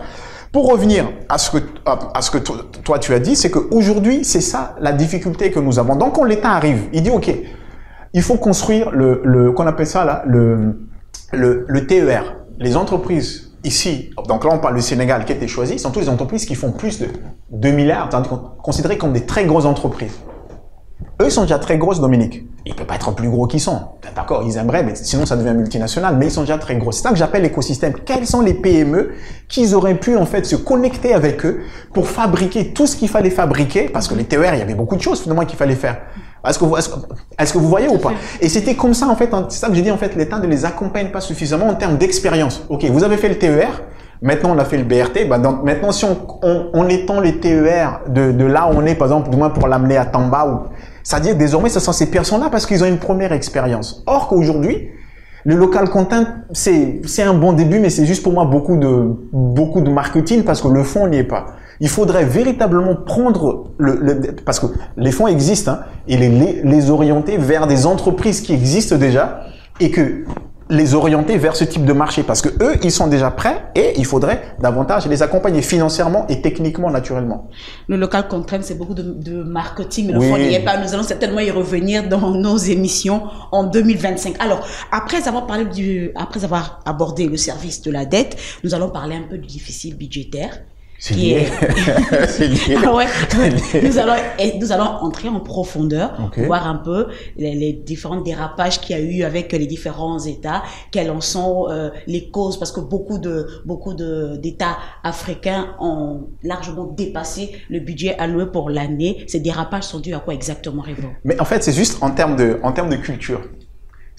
pour revenir à ce que toi tu as dit, c'est qu'aujourd'hui, c'est ça la difficulté que nous avons. Donc, quand l'État arrive, il dit, OK, Il faut construire qu'on appelle ça là, le TER. Les entreprises ici, donc là on parle du Sénégal qui a été choisi, sont toutes les entreprises qui font plus de 2 milliards, considérées comme des très grosses entreprises. Eux, ils sont déjà très grosses, Dominique. Ils ne peuvent pas être plus gros qu'ils sont. D'accord, ils aimeraient, mais sinon ça devient multinational, mais ils sont déjà très gros. C'est ça que j'appelle l'écosystème. Quels sont les PME qu'ils auraient pu en fait se connecter avec eux pour fabriquer tout ce qu'il fallait fabriquer? Parce que les TER, il y avait beaucoup de choses finalement qu'il fallait faire. Est-ce que vous voyez ou pas? Et c'était comme ça en fait, c'est ça que j'ai dit en fait, l'État ne les accompagne pas suffisamment en termes d'expérience. Ok, vous avez fait le TER, maintenant on a fait le BRT, donc maintenant si on étend les TER de là où on est, par exemple, du moins pour l'amener à Tamba, c'est-à-dire désormais ce sont ces personnes-là parce qu'ils ont une première expérience. Or qu'aujourd'hui, le local content, c'est un bon début, mais c'est juste pour moi beaucoup de marketing parce que le fond n'y est pas. Il faudrait véritablement prendre parce que les fonds existent, hein, et les orienter vers des entreprises qui existent déjà et que les orienter vers ce type de marché parce que eux, ils sont déjà prêts et il faudrait davantage les accompagner financièrement et techniquement, naturellement. Le local content, c'est beaucoup de marketing, mais le fond n'y est pas. Nous allons certainement y revenir dans nos émissions en 2025. Alors, après avoir abordé le service de la dette, nous allons parler un peu du déficit budgétaire. C'est lié. C'est lié. Ah ouais. Nous allons entrer en profondeur, voir un peu les différents dérapages qu'il y a eu avec les différents États, quelles en sont les causes, parce que beaucoup d'États africains ont largement dépassé le budget alloué pour l'année. Ces dérapages sont dus à quoi exactement, Revo? Mais en fait, c'est juste en termes de culture.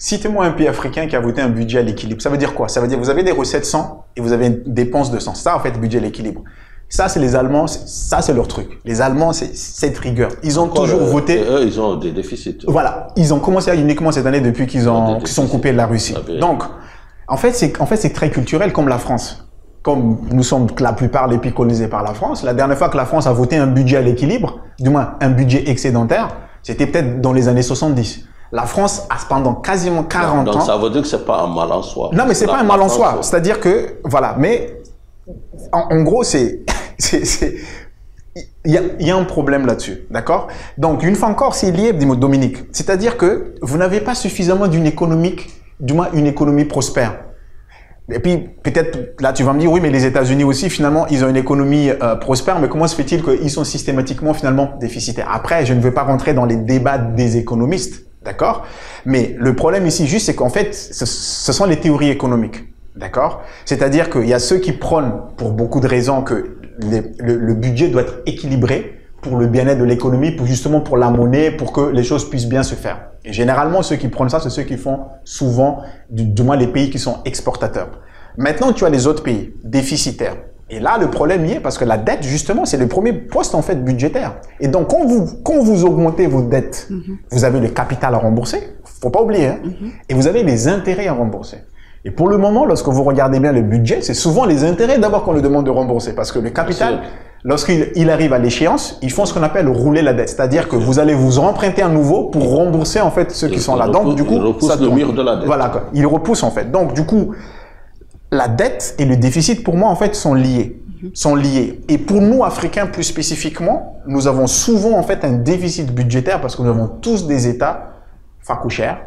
Citez-moi un pays africain qui a voté un budget à l'équilibre. Ça veut dire quoi? Ça veut dire que vous avez des recettes 100 et vous avez une dépense de 100. Ça, en fait, le budget à l'équilibre. Ça, c'est les Allemands, ça, c'est leur truc. Les Allemands, c'est cette rigueur. Ils ont toujours voté. Eux, ils ont des déficits. Voilà. Ils ont commencé uniquement cette année depuis qu'ils sont coupés de la Russie. Donc, en fait, c'est très culturel comme la France. Comme nous sommes la plupart des pays colonisés par la France, la dernière fois que la France a voté un budget à l'équilibre, du moins un budget excédentaire, c'était peut-être dans les années 70. La France a pendant quasiment 40 ans. Donc ça veut dire que c'est pas un mal en soi. Non, mais c'est pas un mal en soi. C'est-à-dire que, voilà, mais en gros, il y a un problème là-dessus, d'accord? Donc, une fois encore, c'est lié, Dominique. C'est-à-dire que vous n'avez pas suffisamment d'une économie prospère. Et puis, peut-être, là, tu vas me dire, oui, mais les États-Unis aussi, finalement, ils ont une économie prospère, mais comment se fait-il qu'ils sont systématiquement, finalement, déficitaires? Après, je ne veux pas rentrer dans les débats des économistes, d'accord? Mais le problème ici, juste, c'est qu'en fait, ce sont les théories économiques, d'accord? C'est-à-dire qu'il y a ceux qui prônent, pour beaucoup de raisons, que le budget doit être équilibré pour le bien-être de l'économie, justement pour la monnaie, pour que les choses puissent bien se faire. Et généralement, ceux qui prennent ça, c'est ceux qui font souvent, du moins les pays qui sont exportateurs. Maintenant, tu as les autres pays déficitaires. Et là, le problème y est parce que la dette, justement, c'est le premier poste en fait budgétaire. Et donc, quand vous augmentez vos dettes, vous avez le capital à rembourser, faut pas oublier, hein, et vous avez les intérêts à rembourser. Et pour le moment, lorsque vous regardez bien le budget, c'est souvent les intérêts d'abord qu'on le demande de rembourser parce que le capital, lorsqu'il arrive à l'échéance, ils font ce qu'on appelle rouler la dette. C'est-à-dire que vous allez vous emprunter à nouveau pour rembourser en fait ceux qui sont là. Donc, du coup, ça tourne. Le mur de la dette. Voilà, quoi. Il repousse en fait. Donc, du coup, la dette et le déficit, pour moi, en fait, sont liés. Et pour nous, Africains, plus spécifiquement, nous avons souvent, en fait, un déficit budgétaire parce que nous avons tous des États facouchères,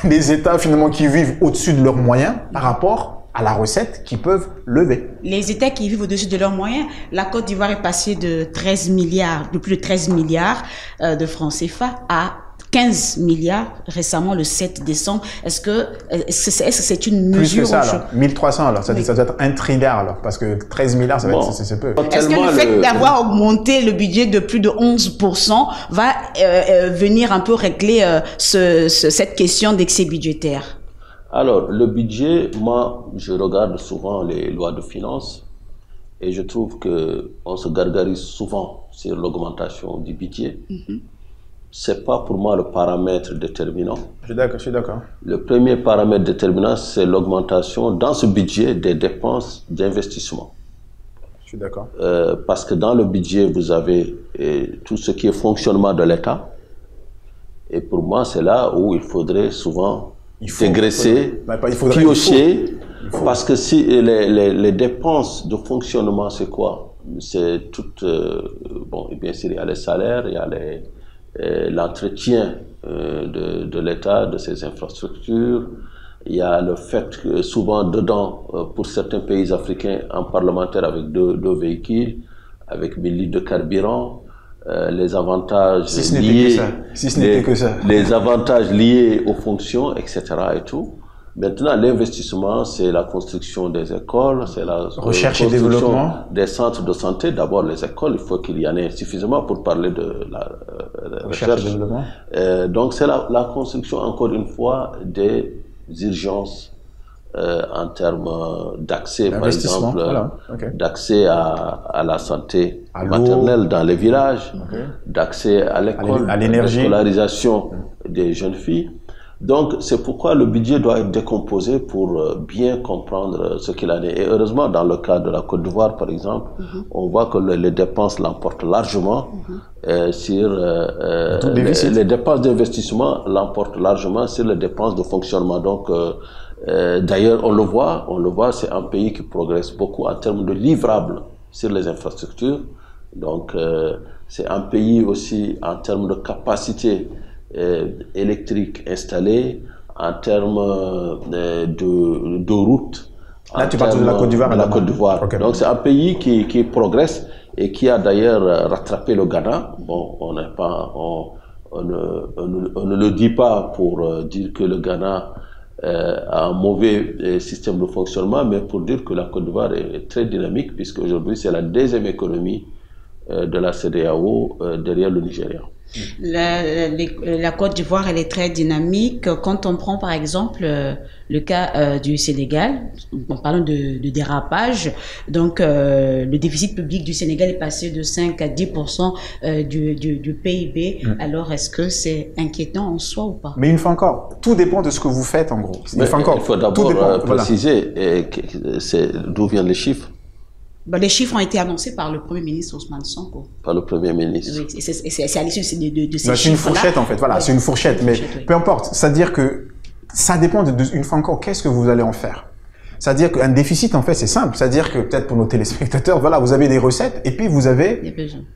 des États, finalement, qui vivent au-dessus de leurs moyens par rapport à la recette qu'ils peuvent lever. Les États qui vivent au-dessus de leurs moyens, la Côte d'Ivoire est passée de plus de 13 milliards de francs CFA à 15 milliards récemment le 7 décembre. Est-ce que c'est une mesure? Plus que ça, alors. 1300, alors. Ça doit être 1 trilliard, alors. Parce que 13 milliards, c'est peu. Est-ce que le fait d'avoir augmenté le budget de plus de 11% va venir un peu régler cette question d'excès budgétaire? Alors, le budget, moi, je regarde souvent les lois de finances et je trouve qu'on se gargarise souvent sur l'augmentation du budget. C'est pas pour moi le paramètre déterminant. Je suis d'accord. Le premier paramètre déterminant, c'est l'augmentation dans ce budget des dépenses d'investissement. Je suis d'accord. Parce que dans le budget, vous avez tout ce qui est fonctionnement de l'État. Et pour moi, c'est là où il faudrait souvent dégraisser, piocher. Parce que si les dépenses de fonctionnement, c'est quoi? C'est tout. Bon, et bien sûr, il y a les salaires, il y a l'entretien de l'État, de ses infrastructures. Il y a le fait que souvent dedans, pour certains pays africains, un parlementaire avec deux véhicules, avec 1000 litres de carburant, les avantages liés, les avantages liés aux fonctions, etc. et tout. Maintenant, l'investissement, c'est la construction des écoles, c'est la recherche et développement des centres de santé. D'abord, les écoles, il faut qu'il y en ait suffisamment pour parler de la recherche. Et développement. Donc, c'est la construction, encore une fois, des urgences en termes d'accès, par exemple, voilà. Okay. d'accès à la santé maternelle dans les villages, d'accès à l'école, à l'énergie, à la scolarisation des jeunes filles. Donc, c'est pourquoi le budget doit être décomposé pour bien comprendre ce qu'il en est. Et heureusement, dans le cas de la Côte d'Ivoire, par exemple, on voit que les dépenses l'emportent largement sur les dépenses d'investissement l'emportent largement sur les dépenses de fonctionnement. Donc, d'ailleurs, on le voit, c'est un pays qui progresse beaucoup en termes de livrables sur les infrastructures. Donc, c'est un pays aussi en termes de capacité électrique installée, en termes de route. Là, tu parles de la Côte d'Ivoire. La Côte d'Ivoire. Okay. Donc, c'est un pays qui progresse et qui a d'ailleurs rattrapé le Ghana. Bon, on ne le dit pas pour dire que le Ghana a un mauvais système de fonctionnement, mais pour dire que la Côte d'Ivoire est très dynamique, puisque aujourd'hui, c'est la deuxième économie de la CEDEAO derrière le Nigeria. La Côte d'Ivoire, elle est très dynamique. Quand on prend par exemple le cas du Sénégal, en parlant de dérapage, donc le déficit public du Sénégal est passé de 5 à 10% du PIB. Alors est-ce que c'est inquiétant en soi ou pas? Mais une fois encore, tout dépend de ce que vous faites en gros. Il faut d'abord préciser d'où viennent les chiffres. Ben, les chiffres ont été annoncés par le Premier ministre Ousmane Sonko. Par le Premier ministre. Oui, c'est à l'issue de ces chiffres-là. C'est une fourchette en fait, voilà, c'est une fourchette, mais peu importe. C'est-à-dire que ça dépend une fois encore, qu'est-ce que vous allez en faire? C'est-à-dire qu'un déficit, en fait, c'est simple. C'est-à-dire que peut-être pour nos téléspectateurs, voilà, vous avez des recettes et puis vous avez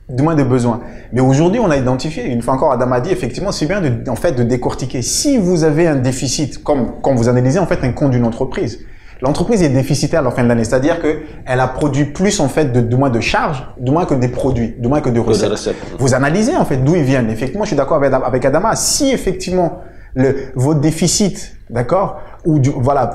des besoins. Mais aujourd'hui, on a identifié, une fois encore, Adam a dit, effectivement, c'est bien de décortiquer. Si vous avez un déficit, comme vous analysez en fait un compte d'une entreprise, l'entreprise est déficitaire à la fin de l'année, c'est-à-dire que elle a produit plus en fait de moins de charges, de moins que des produits, de moins que de recettes. Vous analysez en fait d'où ils viennent. Effectivement, je suis d'accord avec Adama. Si effectivement vos déficits, d'accord, ou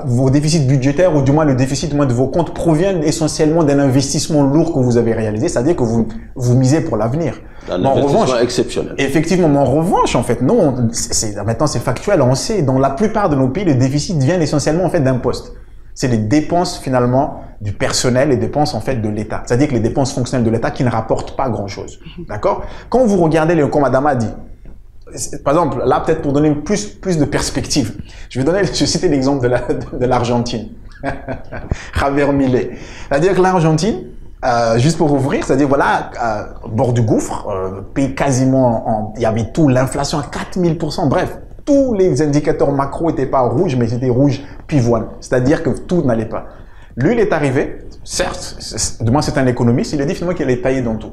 vos déficits budgétaires ou du moins le déficit de vos comptes proviennent essentiellement d'un investissement lourd que vous avez réalisé, c'est-à-dire que vous misez pour l'avenir. Un investissement exceptionnel. Effectivement, mais en revanche, en fait, non, maintenant c'est factuel, on sait, dans la plupart de nos pays, le déficit vient essentiellement en fait d'un poste. C'est les dépenses finalement du personnel, les dépenses en fait de l'État. C'est-à-dire que les dépenses fonctionnelles de l'État qui ne rapportent pas grand-chose. D'accord? Quand vous regardez, comme Adama a dit, par exemple, là peut-être pour donner plus de perspective, je vais citer l'exemple de l'Argentine. Javier Milei. C'est-à-dire que l'Argentine, juste pour ouvrir, c'est-à-dire voilà, bord du gouffre, pays quasiment, il y avait tout, l'inflation à 4000%, bref. Tous les indicateurs macro n'étaient pas rouges, mais c'était rouge pivoine. C'est-à-dire que tout n'allait pas. Lui, il est arrivé, certes, du moins c'est un économiste, il a dit finalement qu'il allait tailler dans tout.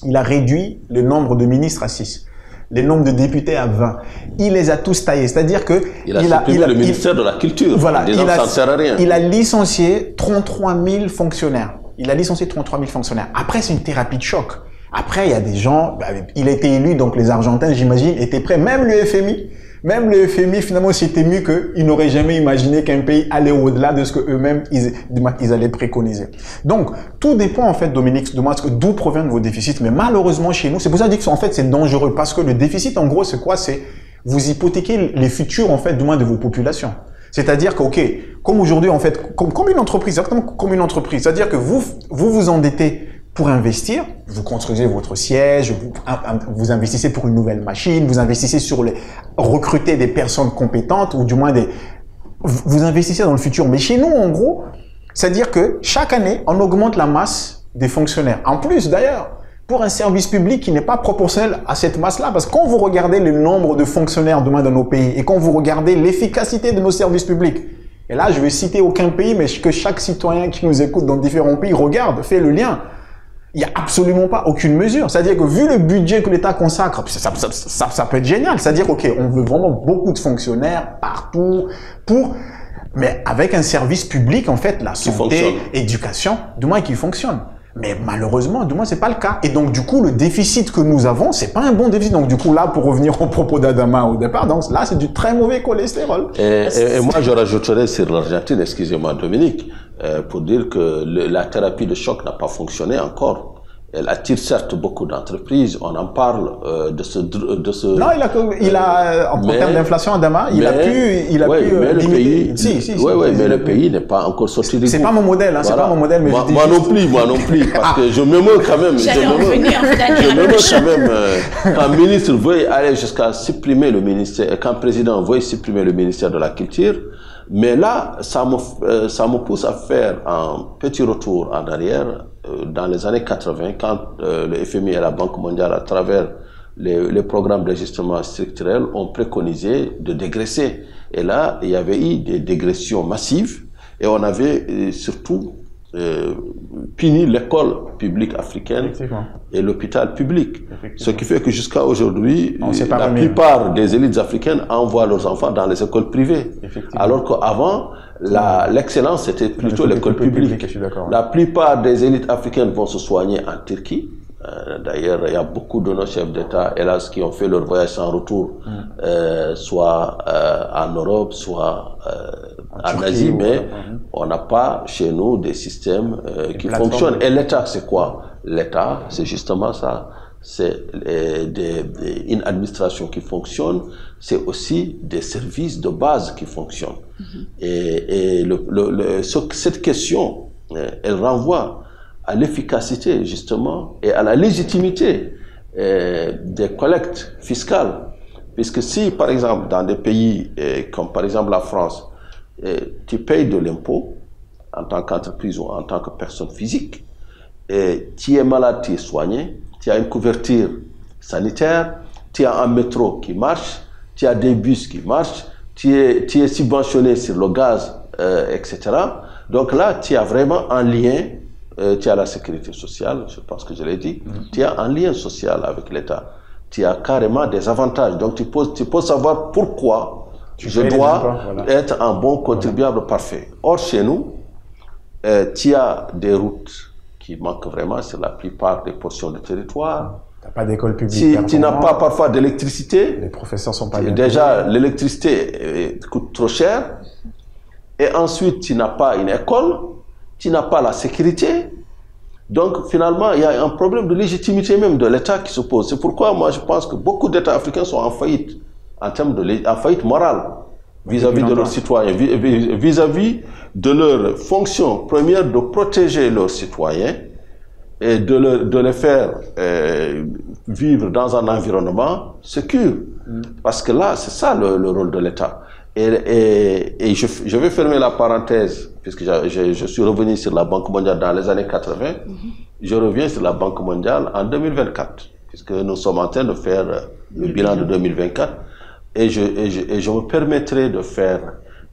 Il a réduit le nombre de ministres à 6, le nombre de députés à 20. Il les a tous taillés, c'est-à-dire que... Il a supprimé le ministère de la Culture, voilà, ça ne sert à rien. Il a licencié 33 000 fonctionnaires. Après, c'est une thérapie de choc. Après, il y a des gens, il a été élu, donc les Argentins, j'imagine, étaient prêts, même le FMI, finalement, c'était mieux qu'ils n'auraient jamais imaginé qu'un pays allait au-delà de ce que eux-mêmes, ils allaient préconiser. Donc, tout dépend, en fait, Dominique, d'où proviennent vos déficits. Mais malheureusement, chez nous, c'est pour ça que je dis que, en fait, c'est dangereux. Parce que le déficit, en gros, c'est quoi? C'est vous hypothéquez les futurs, en fait, du moins de vos populations. C'est-à-dire que, OK, comme aujourd'hui, en fait, comme une entreprise, exactement comme une entreprise. C'est-à-dire que vous endettez pour investir, vous construisez votre siège, vous investissez pour une nouvelle machine, vous investissez sur recruter des personnes compétentes ou du moins vous investissez dans le futur. Mais chez nous, en gros, c'est-à-dire que chaque année, on augmente la masse des fonctionnaires. En plus, d'ailleurs, pour un service public qui n'est pas proportionnel à cette masse-là, parce que quand vous regardez le nombre de fonctionnaires demain dans nos pays et quand vous regardez l'efficacité de nos services publics, et là, je vais citer aucun pays, mais que chaque citoyen qui nous écoute dans différents pays regarde, fait le lien. il n'y a absolument pas aucune mesure. C'est-à-dire que vu le budget que l'État consacre, ça peut être génial. C'est-à-dire, OK, on veut vraiment beaucoup de fonctionnaires partout mais avec un service public, en fait, la santé, éducation, du moins qui fonctionne. Mais malheureusement, du moins, c'est pas le cas. Et donc, du coup, le déficit que nous avons, c'est pas un bon déficit. Donc, du coup, là, pour revenir au propos d'Adama au départ, donc là, c'est du très mauvais cholestérol. Et moi, je rajouterais sur l'Argentine, excusez-moi, Dominique, pour dire que la thérapie de choc n'a pas fonctionné encore. Elle attire certes beaucoup d'entreprises, on en parle de ce... Non, il a en termes d'inflation, Adama, il a pu mais limiter. Mais le pays n'est pas encore sorti du C'est pas mon modèle, hein, voilà. C'est pas mon modèle, mais moi non plus, parce que je me meus quand même. Quand le ministre veuille aller jusqu'à supprimer le ministère, quand le président veuille supprimer le ministère de la Culture, mais là, ça me pousse à faire un petit retour en arrière. Dans les années 80, quand le FMI et la Banque mondiale, à travers les programmes d'ajustement structurel, ont préconisé de dégraisser. Et là, il y avait eu des dégressions massives et on avait surtout puni l'école publique africaine et l'hôpital public. Ce qui fait que jusqu'à aujourd'hui, la plupart des élites africaines envoient leurs enfants dans les écoles privées. Alors qu'avant, l'excellence était plutôt l'école publique. La plupart des élites africaines vont se soigner en Turquie. D'ailleurs, il y a beaucoup de nos chefs d'État, hélas, qui ont fait leur voyage sans retour, soit en Europe, soit en Asie, mais on n'a pas chez nous des systèmes qui fonctionnent. Et l'État, c'est quoi? L'État, c'est justement ça. C'est une administration qui fonctionne, c'est aussi des services de base qui fonctionnent. Et cette question, elle renvoie à l'efficacité, justement, et à la légitimité des collectes fiscales. Puisque si, par exemple, dans des pays comme par exemple la France, tu payes de l'impôt en tant qu'entreprise ou en tant que personne physique, et tu es malade, tu es soigné, tu as une couverture sanitaire, tu as un métro qui marche, tu as des bus qui marchent, tu es subventionné sur le gaz, etc. Donc là, tu as vraiment un lien, tu as la sécurité sociale, je pense que je l'ai dit, tu as un lien social avec l'État. Tu as carrément des avantages. Donc tu peux savoir pourquoi je dois être un bon contribuable parfait. Or, chez nous, tu as des routes qui manquent vraiment sur la plupart des portions du territoire. Tu n'as pas d'école publique. Tu n'as pas parfois d'électricité. Les professeurs sont pas bien. Déjà, l'électricité coûte trop cher. Et ensuite, tu n'as pas une école. Tu n'as pas la sécurité. Donc, finalement, il y a un problème de légitimité même de l'État qui se pose. C'est pourquoi, moi, je pense que beaucoup d'États africains sont en faillite, en faillite morale, vis-à-vis de leurs citoyens, vis-à-vis de leur fonction première de protéger leurs citoyens et de les faire vivre dans un environnement sécure. Parce que là, c'est ça le rôle de l'État. Et je vais fermer la parenthèse, puisque je suis revenu sur la Banque mondiale dans les années 80. Je reviens sur la Banque mondiale en 2024, puisque nous sommes en train de faire le bilan de 2024. Et je me permettrai de faire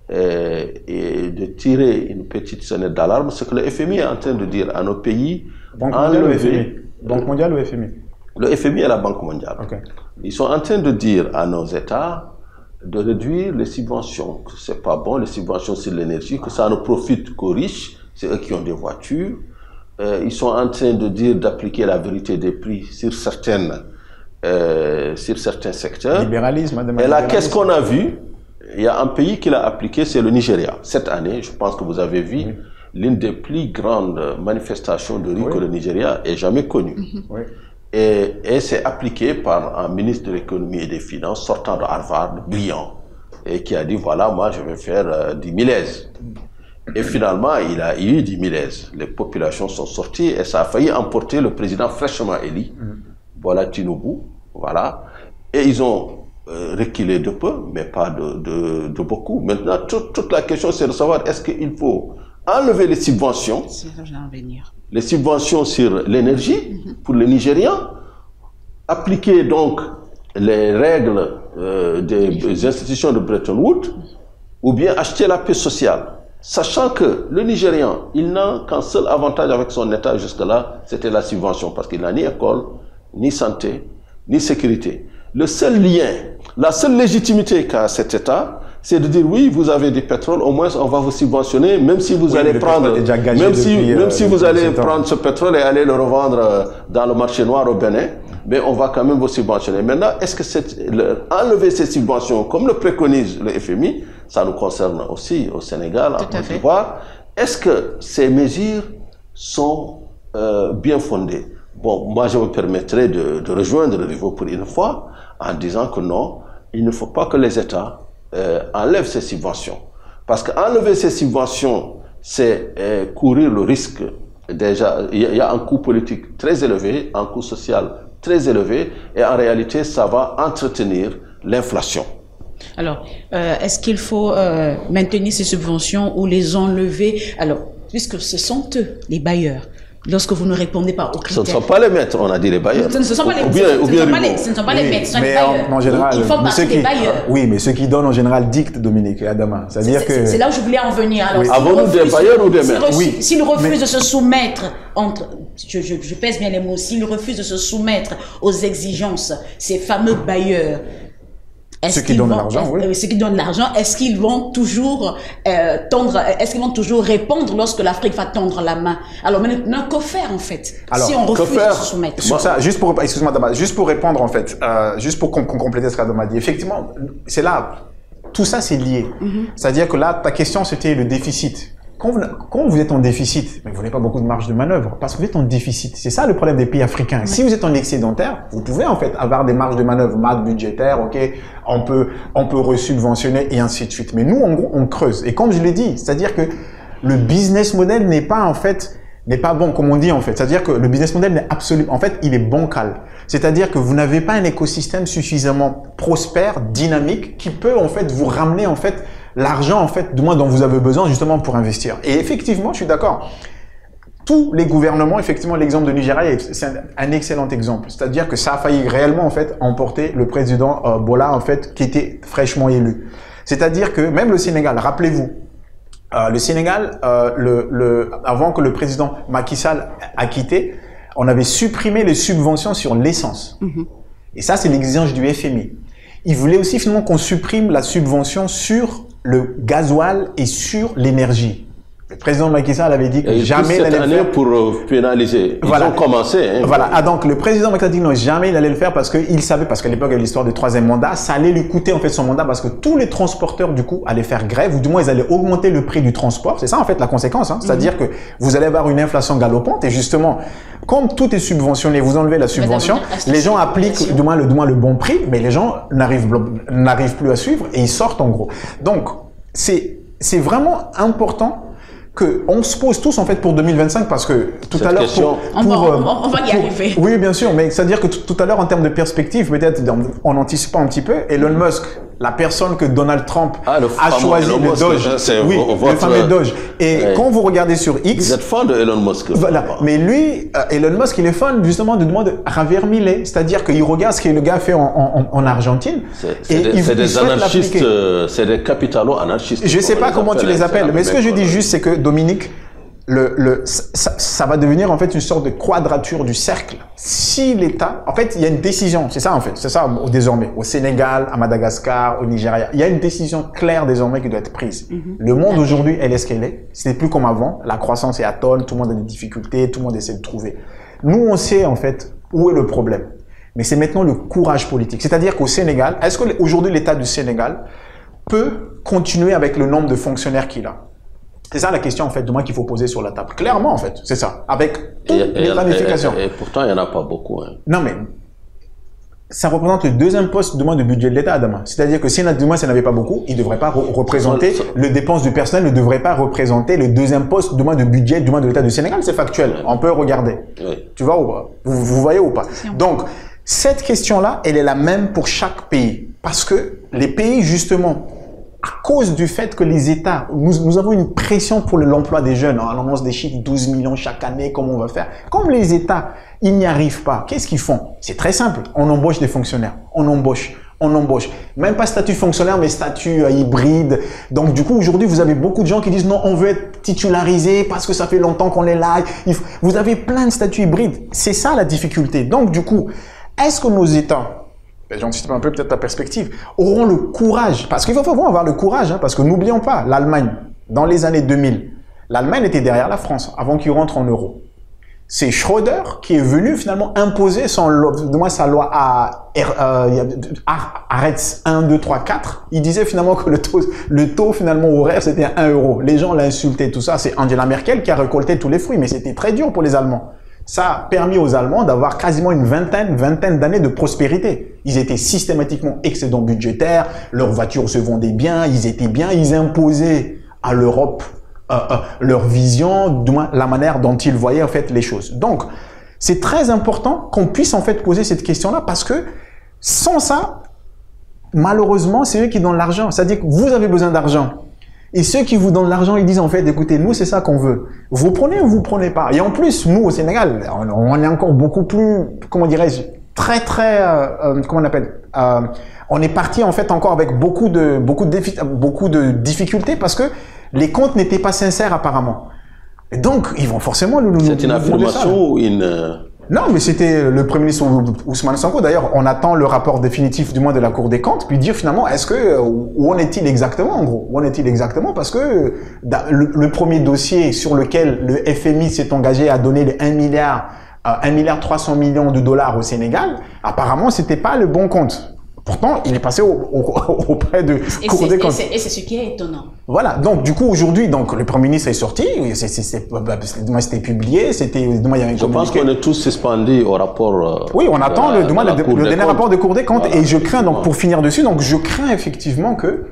et de tirer une petite sonnette d'alarme, ce que le FMI est en train de dire à nos pays. Banque mondiale ou FMI? Banque mondiale ou FMI? Le FMI et la Banque mondiale. Ils sont en train de dire à nos États de réduire les subventions, que c'est pas bon, les subventions sur l'énergie, que ça ne profite qu'aux riches, c'est eux qui ont des voitures. Ils sont en train de dire d'appliquer la vérité des prix sur certains secteurs. Libéralisme, et là, qu'est-ce qu'on a vu? Il y a un pays qui l'a appliqué, c'est le Nigeria. Cette année, je pense que vous avez vu l'une des plus grandes manifestations de rue que le Nigeria ait jamais connue. Et c'est appliqué par un ministre de l'économie et des finances sortant de Harvard, brillant, et qui a dit, voilà, moi je vais faire 10 000 aises. Et finalement, il a eu 10 000 aises. Les populations sont sorties et ça a failli emporter le président fraîchement élu, voilà Tinubu, voilà. Et ils ont reculé de peu, mais pas de beaucoup. Maintenant, toute la question, c'est de savoir, est-ce qu'il faut enlever les subventions? Les subventions sur l'énergie pour les Nigérians, appliquer donc les règles des institutions de Bretton Woods, ou bien acheter la paix sociale. Sachant que le Nigérian, il n'a qu'un seul avantage avec son État jusque-là, c'était la subvention, parce qu'il n'a ni école, ni santé, ni sécurité. Le seul lien, la seule légitimité qu'a cet État, c'est de dire oui, vous avez du pétrole, au moins on va vous subventionner, même si vous allez prendre, même si vous allez prendre ce pétrole et aller le revendre dans le marché noir au Bénin, mais on va quand même vous subventionner. Maintenant, est-ce que enlever ces subventions, comme le préconise le FMI, ça nous concerne aussi au Sénégal, en Côte d'Ivoire, est-ce que ces mesures sont bien fondées? Bon, moi je me permettrai de rejoindre le niveau pour une fois, en disant que non, il ne faut pas que les États enlèvent ces subventions. Parce qu'enlever ces subventions, c'est courir le risque. Déjà, il y a un coût politique très élevé, un coût social très élevé, et en réalité, ça va entretenir l'inflation. Alors, est-ce qu'il faut maintenir ces subventions ou les enlever? Alors, puisque ce sont eux, les bailleurs, lorsque vous ne répondez pas aux critères. Ce ne sont pas les maîtres, on a dit les bailleurs. Ce ne sont pas les maîtres, ce ne sont pas les maîtres, ce sont les bailleurs. En général, ils font partie des bailleurs. Oui, mais ceux qui donnent en général dictent, Dominique et Adama. C'est là où je voulais en venir. Alors, avons-nous des bailleurs ou des maîtres? Oui. S'ils refusent de se soumettre, je pèse bien les mots, s'ils refusent de se soumettre aux exigences, ces fameux bailleurs, ceux qui donnent l'argent, oui. Ceux qui donnent l'argent, est-ce qu'ils vont toujours répondre lorsque l'Afrique va tendre la main? Alors maintenant, que faire en fait? Alors, si on refuse de se soumettre? Sur ça, excuse-moi Dama, juste pour répondre en fait, juste pour qu'on complète ce qu'Adama dit. Effectivement, c'est là, tout ça c'est lié. C'est-à-dire que là, ta question c'était le déficit. Quand vous êtes en déficit, mais vous n'avez pas beaucoup de marge de manœuvre parce que vous êtes en déficit. C'est ça le problème des pays africains. Si vous êtes en excédentaire, vous pouvez en fait avoir des marges de manœuvre, marge budgétaire, ok, on peut resubventionner et ainsi de suite. Mais nous, en gros, on creuse. Et comme je l'ai dit, c'est-à-dire que le business model n'est pas bon, comme on dit en fait. C'est-à-dire que le business model n'est absolument, en fait, il est bancal. C'est-à-dire que vous n'avez pas un écosystème suffisamment prospère, dynamique, qui peut en fait vous ramener en fait l'argent en fait, du moins dont vous avez besoin justement pour investir. Et effectivement, je suis d'accord. Tous les gouvernements, effectivement, l'exemple de Nigeria, c'est un excellent exemple. C'est-à-dire que ça a failli réellement en fait emporter le président Bola en fait, qui était fraîchement élu. C'est-à-dire que même le Sénégal, rappelez-vous. Le Sénégal, avant que le président Macky Sall a quitté, on avait supprimé les subventions sur l'essence. Et ça, c'est l'exigence du FMI. Il voulait aussi finalement qu'on supprime la subvention sur le gasoil et sur l'énergie. Le président Macky Sall avait dit que jamais il allait le faire. Pour pénaliser. Ils ont commencé. Hein, voilà. Ah, donc le président Macky Sall a dit que non, jamais il allait le faire parce qu'il savait, parce qu'à l'époque il y avait l'histoire du troisième mandat, ça allait lui coûter en fait son mandat parce que tous les transporteurs du coup allaient faire grève ou du moins ils allaient augmenter le prix du transport. C'est ça en fait la conséquence. Hein. C'est-à-dire que vous allez avoir une inflation galopante et justement, comme tout est subventionné, vous enlevez la subvention, les gens appliquent du moins le bon prix, mais les gens n'arrivent plus à suivre et ils sortent en gros. Donc c'est vraiment important qu'on se pose tous en fait pour 2025 parce que tout à l'heure on va y arriver. Oui, bien sûr, mais c'est-à-dire que tout à l'heure en termes de perspective, peut-être en anticipant un petit peu, Elon Musk, la personne que Donald Trump a choisi, le Doge, le fameux Doge. Et quand vous regardez sur X, vous êtes fan de Elon Musk. Voilà, mais lui, Elon Musk, il est fan justement de Javier Milei, c'est-à-dire qu'il regarde ce que le gars fait en Argentine. C'est des anarchistes, c'est des capitalo-anarchistes. Je sais pas comment tu les appelles, mais ce que je dis juste, c'est que Dominique, ça va devenir en fait une sorte de quadrature du cercle. Si l'État, en fait, il y a une décision, c'est ça en fait, c'est ça désormais, au Sénégal, à Madagascar, au Nigeria, il y a une décision claire désormais qui doit être prise. Le monde aujourd'hui, elle est ce qu'elle est. Ce n'est plus comme avant. La croissance est à tonnes, tout le monde a des difficultés, tout le monde essaie de trouver. Nous, on sait en fait où est le problème. Mais c'est maintenant le courage politique. C'est-à-dire qu'au Sénégal, est-ce qu'aujourd'hui l'État du Sénégal peut continuer avec le nombre de fonctionnaires qu'il a? C'est ça la question en fait de moi qu'il faut poser sur la table. Clairement en fait, c'est ça. Avec toutes les planifications. Et pourtant il n'y en a pas beaucoup. Hein. Non mais ça représente le deuxième poste de budget de l'État, Adama. C'est-à-dire que si du moins ça n'avait pas beaucoup, il ne devrait pas représenter le dépense du personnel, ne devrait pas représenter le deuxième poste de budget de l'État du Sénégal. C'est factuel. On peut regarder. Tu vois ou pas? Vous voyez ou pas? Donc cette question-là, elle est la même pour chaque pays parce que les pays justement à cause du fait que les États, nous avons une pression pour l'emploi des jeunes. On annonce des chiffres, 12 millions chaque année, comment on va faire? Comme les États, ils n'y arrivent pas, qu'est-ce qu'ils font? C'est très simple. On embauche des fonctionnaires. On embauche. on embauche. Même pas statut fonctionnaire, mais statut hybride. Donc, du coup, aujourd'hui, vous avez beaucoup de gens qui disent non, on veut être titularisé parce que ça fait longtemps qu'on est là. Vous avez plein de statuts hybrides. C'est ça la difficulté. Donc, du coup, est-ce que nos États, j'anticipe un peu peut-être ta perspective, auront le courage, parce qu'il faut vraiment avoir le courage, hein, parce que n'oublions pas, l'Allemagne, dans les années 2000, l'Allemagne était derrière la France avant qu'il rentre en euro. C'est Schröder qui est venu finalement imposer sa loi à Arrête 1, 2, 3, 4. Il disait finalement que le taux finalement horaire c'était 1 euro. Les gens l'insultaient, tout ça. C'est Angela Merkel qui a récolté tous les fruits, mais c'était très dur pour les Allemands. Ça a permis aux Allemands d'avoir quasiment une vingtaine d'années de prospérité. Ils étaient systématiquement excédents budgétaires, leurs voitures se vendaient bien, ils étaient bien, ils imposaient à l'Europe leur vision, du moins la manière dont ils voyaient en fait les choses. Donc, c'est très important qu'on puisse en fait poser cette question-là parce que sans ça, malheureusement, c'est eux qui donnent l'argent. C'est-à-dire que vous avez besoin d'argent. Et ceux qui vous donnent l'argent, ils disent en fait, écoutez, nous, c'est ça qu'on veut. Vous prenez ou vous prenez pas. Et en plus, nous, au Sénégal, on est encore beaucoup plus, comment dirais-je, comment on appelle, on est parti en fait encore avec beaucoup de difficultés parce que les comptes n'étaient pas sincères apparemment. Et donc, ils vont forcément nous c'est une affirmation ou une... Non, mais c'était le Premier ministre Ousmane Sonko. D'ailleurs, on attend le rapport définitif du moins de la Cour des comptes, puis dire finalement, où en est-il exactement en gros? Où en est-il exactement? Parce que le premier dossier sur lequel le FMI s'est engagé à donner les 1 milliard 300 millions de dollars au Sénégal, apparemment, c'était pas le bon compte. Pourtant, il est passé auprès de Cour des comptes. Et c'est ce qui est étonnant. Voilà. Donc, du coup, aujourd'hui, donc, le Premier ministre est sorti. C'était publié. Je pense qu'on est tous suspendus au rapport. Oui, on attend le dernier rapport de Cour des comptes. Voilà, et je crains, donc, pour finir dessus, donc, je crains effectivement que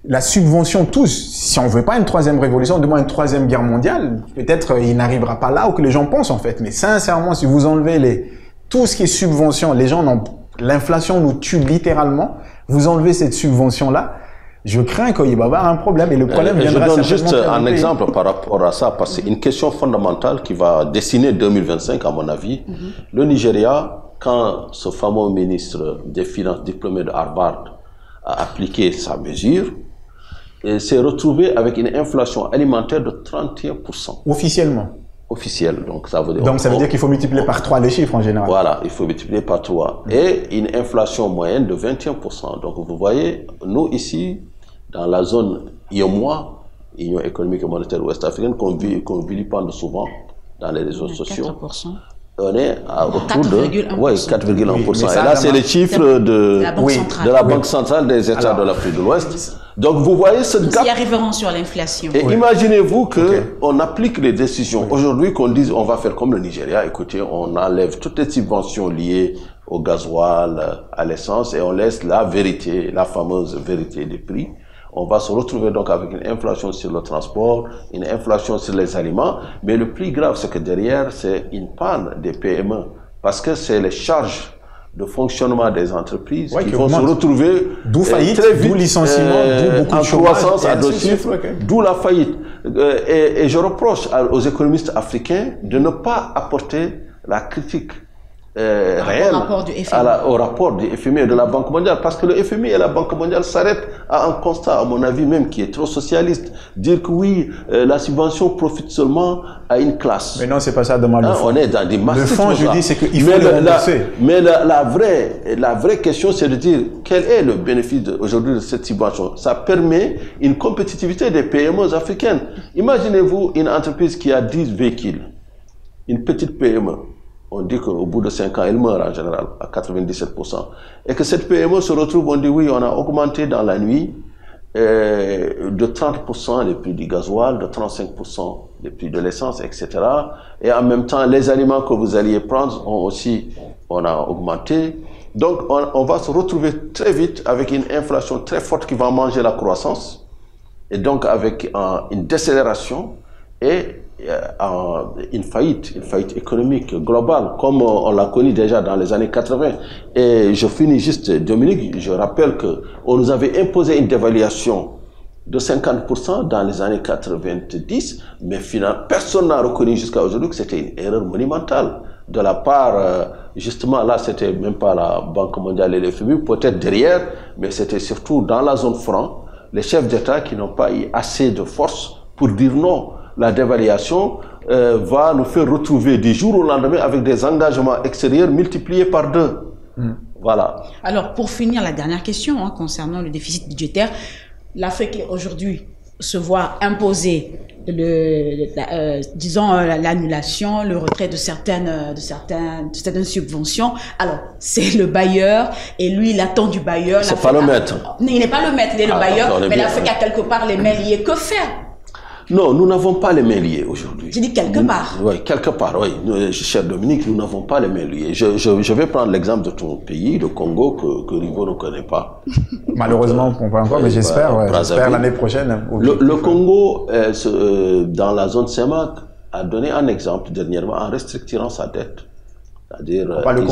la subvention tous, si on veut pas une troisième révolution, du moins une troisième guerre mondiale, peut-être il n'arrivera pas là où que les gens pensent, en fait. Mais sincèrement, si vous enlevez tout ce qui est subvention, les gens n'ont l'inflation nous tue littéralement. Vous enlevez cette subvention-là, je crains qu'il va y avoir un problème. Et le problème viendra certainement... Je donne juste un exemple par rapport à ça, parce que c'est une question fondamentale qui va dessiner 2025, à mon avis. Le Nigeria, quand ce fameux ministre des Finances diplômé de Harvard a appliqué sa mesure, s'est retrouvé avec une inflation alimentaire de 31%. Officiellement. Officiel, donc ça veut dire qu'il faut multiplier par 3 les chiffres en général. Voilà, il faut multiplier par 3. Et une inflation moyenne de 21%. Donc vous voyez, nous ici, dans la zone IOMOA, Union économique et monétaire ouest-africaine, qu'on vilipende souvent dans les réseaux sociaux, 4%. On est autour de 4,1%. Oui, et là, c'est les chiffres de la Banque centrale des États de l'Afrique de l'Ouest. Donc, vous voyez ce gap. Nous y arriverons sur l'inflation. Et imaginez-vous qu'on applique les décisions. Aujourd'hui, qu'on dise, on va faire comme le Nigeria. Écoutez, on enlève toutes les subventions liées au gasoil, à l'essence, et on laisse la vérité, la fameuse vérité des prix. On va se retrouver donc avec une inflation sur le transport, une inflation sur les aliments. Mais le plus grave, c'est que derrière, c'est une panne des PME. Parce que c'est les charges de fonctionnement des entreprises qui vont se retrouver d'où faillite, très vite, d'où licenciement, d'où beaucoup de croissance à 2 chiffres, d'où la faillite. Et je reproche aux économistes africains de ne pas apporter la critique réelle au rapport du FMI et de la Banque mondiale, parce que le FMI et la Banque mondiale s'arrêtent à un constat, à mon avis même, qui est trop socialiste. Dire que oui, la subvention profite seulement à une classe. Mais non, c'est pas ça demain le fond. On est dans des le fond, je dis, c'est qu'il faut le rembourser. Mais la vraie question, c'est de dire quel est le bénéfice aujourd'hui de cette subvention. Ça permet une compétitivité des PME africaines. Imaginez-vous une entreprise qui a 10 véhicules, une petite PME. On dit qu'au bout de 5 ans, elle meurt en général, à 97%. Et que cette PME se retrouve, on dit oui, on a augmenté dans la nuit de 30% les prix du gasoil, de 35% les prix de l'essence, etc. Et en même temps, les aliments que vous alliez prendre on a augmenté. Donc, on va se retrouver très vite avec une inflation très forte qui va manger la croissance. Et donc, avec une décélération et une faillite économique globale, comme on l'a connu déjà dans les années 80. Et je finis juste, Dominique, je rappelle qu'on nous avait imposé une dévaluation de 50% dans les années 90, mais finalement, personne n'a reconnu jusqu'à aujourd'hui que c'était une erreur monumentale. de la part, justement là, c'était même pas la Banque mondiale et le FMI, peut-être derrière, mais c'était surtout dans la zone franc, les chefs d'État qui n'ont pas eu assez de force pour dire non. La dévaluation va nous faire retrouver du jour au lendemain avec des engagements extérieurs multipliés par 2. Voilà. Alors, pour finir, la dernière question concernant le déficit budgétaire, l'Afrique aujourd'hui se voit imposer disons l'annulation, le retrait de certaines subventions. Alors, c'est le bailleur et lui, il attend du bailleur. C'est pas le maître. Il n'est pas le maître, il est le bailleur, mais l'Afrique a quelque part les mains liées. Que faire? Non, nous n'avons pas les mains liées aujourd'hui. Je dis quelque part. Oui, quelque part, oui. Cher Dominique, nous n'avons pas les mains liées. Je vais prendre l'exemple de ton pays, le Congo, que Rivo ne connaît pas. Malheureusement, on peut encore, mais j'espère l'année prochaine. Le Congo, dans la zone CEMAC, a donné un exemple dernièrement en restructurant sa dette. C'est-à-dire... le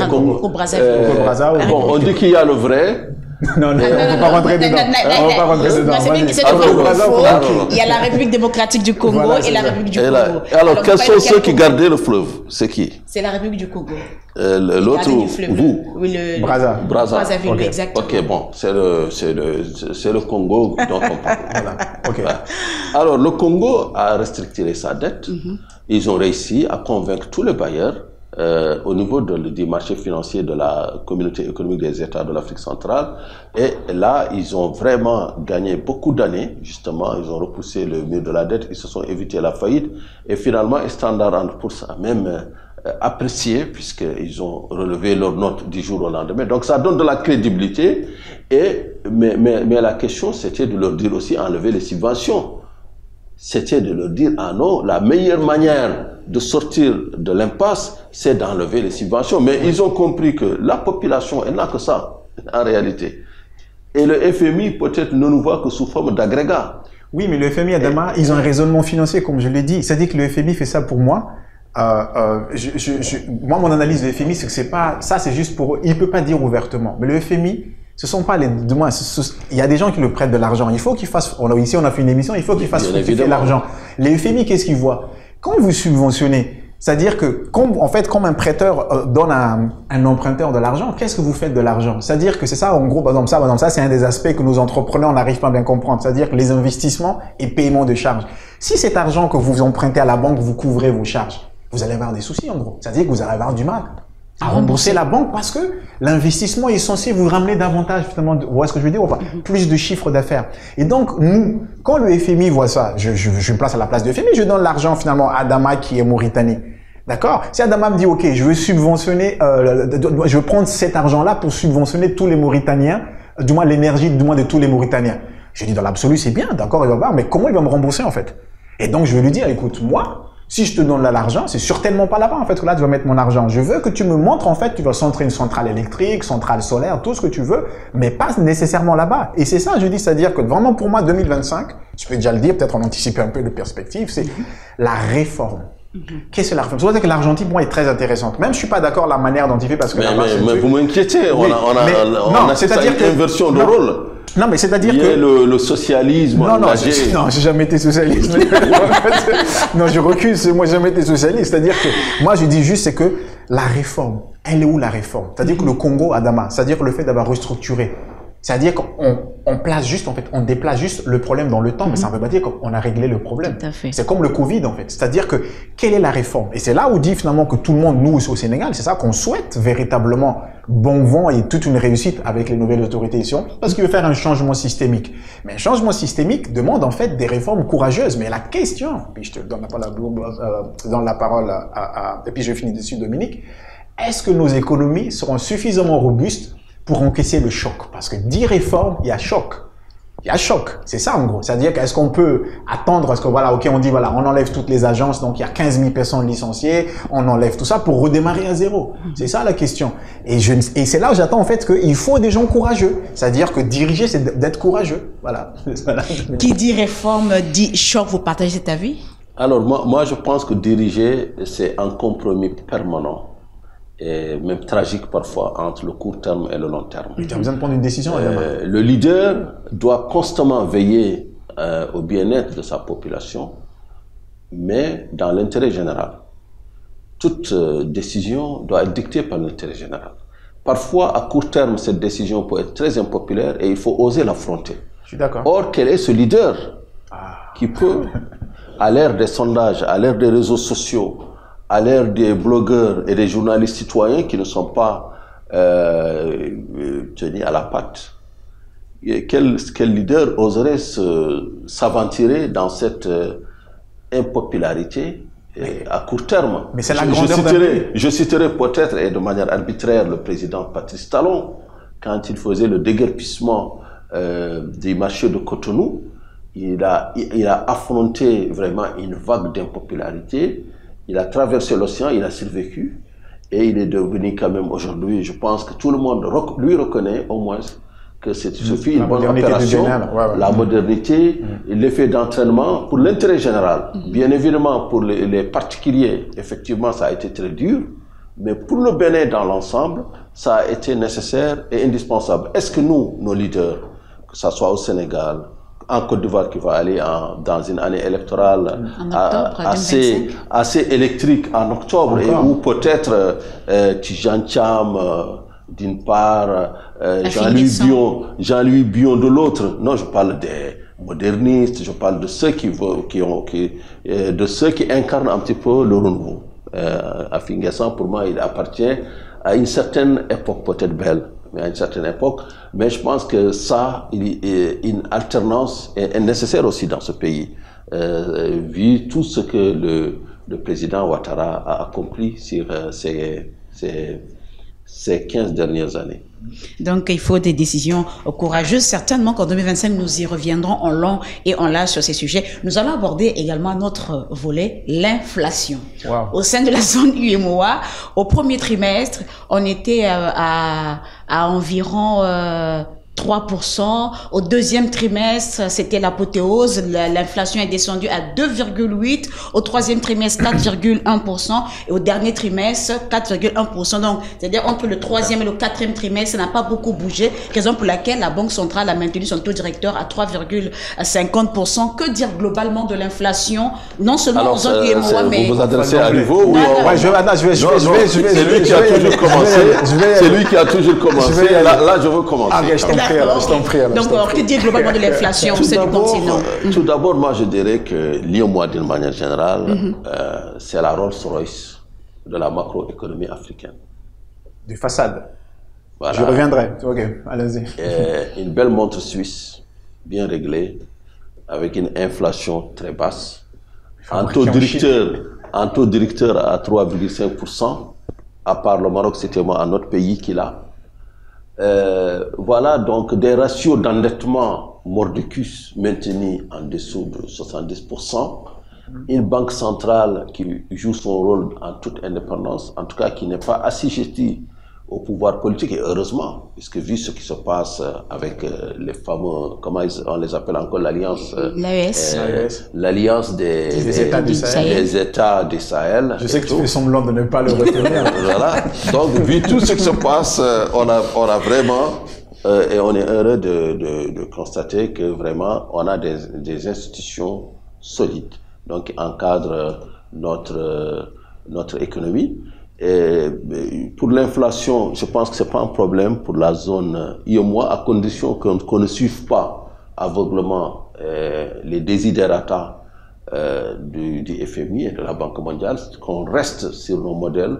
Congo Brazzaville. Bon, on dit qu'il y a le vrai... Non, on ne va pas rentrer dedans. On va pas rentrer dedans. Il y a la République démocratique du Congo et la République du Congo. Alors, quels sont ceux qui gardaient le fleuve? C'est qui? C'est la République du Congo. L'autre, vous? Oui, le Brazzaville, exactement. Ok, bon, c'est le Congo dont on parle. Voilà. Okay. Alors, le Congo a restructuré sa dette. Ils ont réussi à convaincre tous les bailleurs au niveau du marché financier de la communauté économique des États de l'Afrique centrale. Et là, ils ont vraiment gagné beaucoup d'années. Justement, ils ont repoussé le mur de la dette, ils se sont évités la faillite. Et finalement, Standard & Poor's a même apprécié, puisqu'ils ont relevé leur note du jour au lendemain. Donc, ça donne de la crédibilité. Mais la question, c'était de leur dire aussi enlever les subventions. C'était de leur dire, ah non, la meilleure manière de sortir de l'impasse, c'est d'enlever les subventions. Mais ils ont compris que la population, elle n'a que ça, en réalité. Et le FMI, peut-être, ne nous voit que sous forme d'agrégat. Oui, mais le FMI, Adama, ils ont un raisonnement financier, comme je l'ai dit. C'est-à-dire que le FMI fait ça pour moi. Moi, mon analyse du FMI, c'est que c'est pas, ça, c'est juste pour eux. Il peut pas dire ouvertement. Mais le FMI, ce sont pas les, du moins, il y a des gens qui le prêtent de l'argent. Il faut qu'ils fassent, ici, on a fait une émission, il faut qu'ils fassent fructifier l'argent. Les FMI, qu'est-ce qu'ils voient? Quand vous subventionnez, c'est-à-dire que, en fait, comme un prêteur donne à un emprunteur de l'argent, qu'est-ce que vous faites de l'argent? C'est-à-dire que c'est ça, en gros, par exemple, ça, c'est un des aspects que nos entrepreneurs n'arrivent pas à bien comprendre. C'est-à-dire que les investissements et paiement de charges. Si cet argent que vous empruntez à la banque, vous couvrez vos charges, vous allez avoir des soucis, en gros. C'est-à-dire que vous allez avoir du mal à rembourser la banque parce que l'investissement est censé vous ramener davantage, finalement, vous voyez ce que je veux dire, enfin, plus de chiffre d'affaires. Et donc, nous, quand le FMI voit ça, je me place à la place du FMI, je donne l'argent, finalement, à Adama qui est Mauritanien. D'accord? Si Adama me dit, OK, je veux subventionner, je veux prendre cet argent-là pour subventionner tous les Mauritaniens, du moins l'énergie, du moins de tous les Mauritaniens. Je dis, dans l'absolu, c'est bien, d'accord, il va voir, mais comment il va me rembourser, en fait? Et donc, je vais lui dire, écoute, moi, si je te donne là l'argent, c'est certainement pas là-bas, en fait, que là, tu vas mettre mon argent. Je veux que tu me montres, en fait, tu vas centrer une centrale électrique, centrale solaire, tout ce que tu veux, mais pas nécessairement là-bas. Et c'est ça, je dis, c'est-à-dire que vraiment, pour moi, 2025, je peux déjà le dire, peut-être en anticiper un peu de perspective, c'est la réforme. Qu'est-ce que la réforme? C'est pour ça que l'Argentine, pour moi, est très intéressante. Même, je suis pas d'accord la manière d'en fait parce que mais vous m'inquiétez. Oui, on a c'est-à-dire une inversion de rôle. Non, mais c'est-à-dire que le socialisme. Non, j'ai jamais été socialiste. Non, je recule. Moi, j'ai jamais été socialiste. C'est-à-dire que moi, je dis juste, c'est que la réforme, elle est où la réforme? C'est-à-dire que le Congo, Adama, c'est-à-dire que le fait d'avoir restructuré, c'est-à-dire qu'on place juste, en fait, on déplace juste le problème dans le temps, mais ça ne veut pas dire qu'on a réglé le problème. C'est comme le Covid, en fait. C'est-à-dire que, quelle est la réforme? Et c'est là où dit finalement que tout le monde, nous, au Sénégal, c'est ça qu'on souhaite véritablement bon vent et toute une réussite avec les nouvelles autorités ici, parce qu'il veut faire un changement systémique. Mais un changement systémique demande, en fait, des réformes courageuses. Mais la question, puis je te donne la parole et puis je finis dessus, Dominique, est-ce que nos économies seront suffisamment robustes pour encaisser le choc? Parce que 10 réformes, il y a choc. Il y a choc. C'est ça, en gros. C'est-à-dire qu'est-ce qu'on peut attendre? Est-ce que voilà, OK, on dit voilà, on enlève toutes les agences, donc il y a 15 000 personnes licenciées, on enlève tout ça pour redémarrer à zéro. C'est ça la question. Et c'est là où j'attends, en fait, qu'il faut des gens courageux. C'est-à-dire que diriger, c'est d'être courageux. Voilà. Qui dit réforme, dit choc. Vous partagez cet avis? Alors, moi, je pense que diriger, c'est un compromis permanent. Et même tragique parfois entre le court terme et le long terme. Tu as besoin de prendre une décision. Le leader doit constamment veiller au bien-être de sa population, mais dans l'intérêt général. toute décision doit être dictée par l'intérêt général. Parfois, à court terme, cette décision peut être très impopulaire et il faut oser l'affronter. Je suis d'accord. Or, quel est ce leader qui peut, à l'ère des sondages, à l'ère des réseaux sociaux, à l'ère des blogueurs et des journalistes citoyens qui ne sont pas tenus à la patte, quel leader oserait s'aventurer dans cette impopularité à court terme? Mais c'est la grandeur je citerai peut-être, et de manière arbitraire, le président Patrice Talon, quand il faisait le déguerpissement du marché de Cotonou. Il a affronté vraiment une vague d'impopularité. Il a traversé l'océan, il a survécu. Et il est devenu quand même aujourd'hui, je pense que tout le monde lui reconnaît au moins que ce fut une bonne opération. La modernité, l'effet d'entraînement pour l'intérêt général. Bien évidemment, pour les particuliers, effectivement, ça a été très dur. Mais pour le Bénin dans l'ensemble, ça a été nécessaire et indispensable. Est-ce que nous, nos leaders, que ce soit au Sénégal, en Côte d'Ivoire qui va aller dans une année électorale assez électrique en octobre, et où peut-être Tidjane Thiam d'une part, Jean-Louis Bion de l'autre. Non, je parle des modernistes, je parle de ceux de ceux qui incarnent un petit peu le renouveau. Affi N'Guessan, pour moi, il appartient à une certaine époque, peut-être belle, mais à une certaine époque. Mais je pense que ça, une alternance est nécessaire aussi dans ce pays, vu tout ce que le président Ouattara a accompli sur ces 15 dernières années. Donc, il faut des décisions courageuses. Certainement qu'en 2025, nous y reviendrons en long et en large sur ces sujets. Nous allons aborder également notre volet, l'inflation. Wow. Au sein de la zone UEMOA, au premier trimestre, on était à environ 3%. Au deuxième trimestre, c'était l'apothéose. L'inflation est descendue à 2,8%. Au troisième trimestre, 4,1%. Et au dernier trimestre, 4,1%. Donc, c'est-à-dire entre le troisième et le quatrième trimestre, ça n'a pas beaucoup bougé. Raison pour laquelle la Banque centrale a maintenu son taux directeur à 3,50%. Que dire globalement de l'inflation? Non seulement aux zones UEMOA, mais... Vous vous adressez à nouveau? Oui, c'est lui qui a toujours commencé. C'est lui qui a toujours commencé. Là, je veux commencer. Donc, que dire globalement de l'inflation au sein du continent? Tout d'abord, moi, je dirais que l'UEMOA, d'une manière générale, c'est la Rolls-Royce de la macroéconomie africaine. De façade. Voilà. Je reviendrai. Ok, allez-y. Une belle montre suisse, bien réglée, avec une inflation très basse. Un taux directeur à 3,5%. À part le Maroc, c'était moi, un autre pays qui l'a. Voilà donc des ratios d'endettement mordicus maintenus en dessous de 70%. Une banque centrale qui joue son rôle en toute indépendance, en tout cas qui n'est pas assujettie au pouvoir politique, et heureusement, puisque vu ce qui se passe avec les fameux, comment on les appelle encore, l'alliance, l'alliance des États du Sahel. Je sais que tu fais semblant de ne pas le retenir. Voilà. Donc, vu tout ce qui se passe, on a vraiment, et on est heureux de constater que vraiment, on a des institutions solides, donc qui encadrent notre économie. Et pour l'inflation, je pense que ce n'est pas un problème pour la zone UEMOA, à condition qu'on ne suive pas aveuglement les desiderata du FMI et de la Banque mondiale, qu'on reste sur nos modèles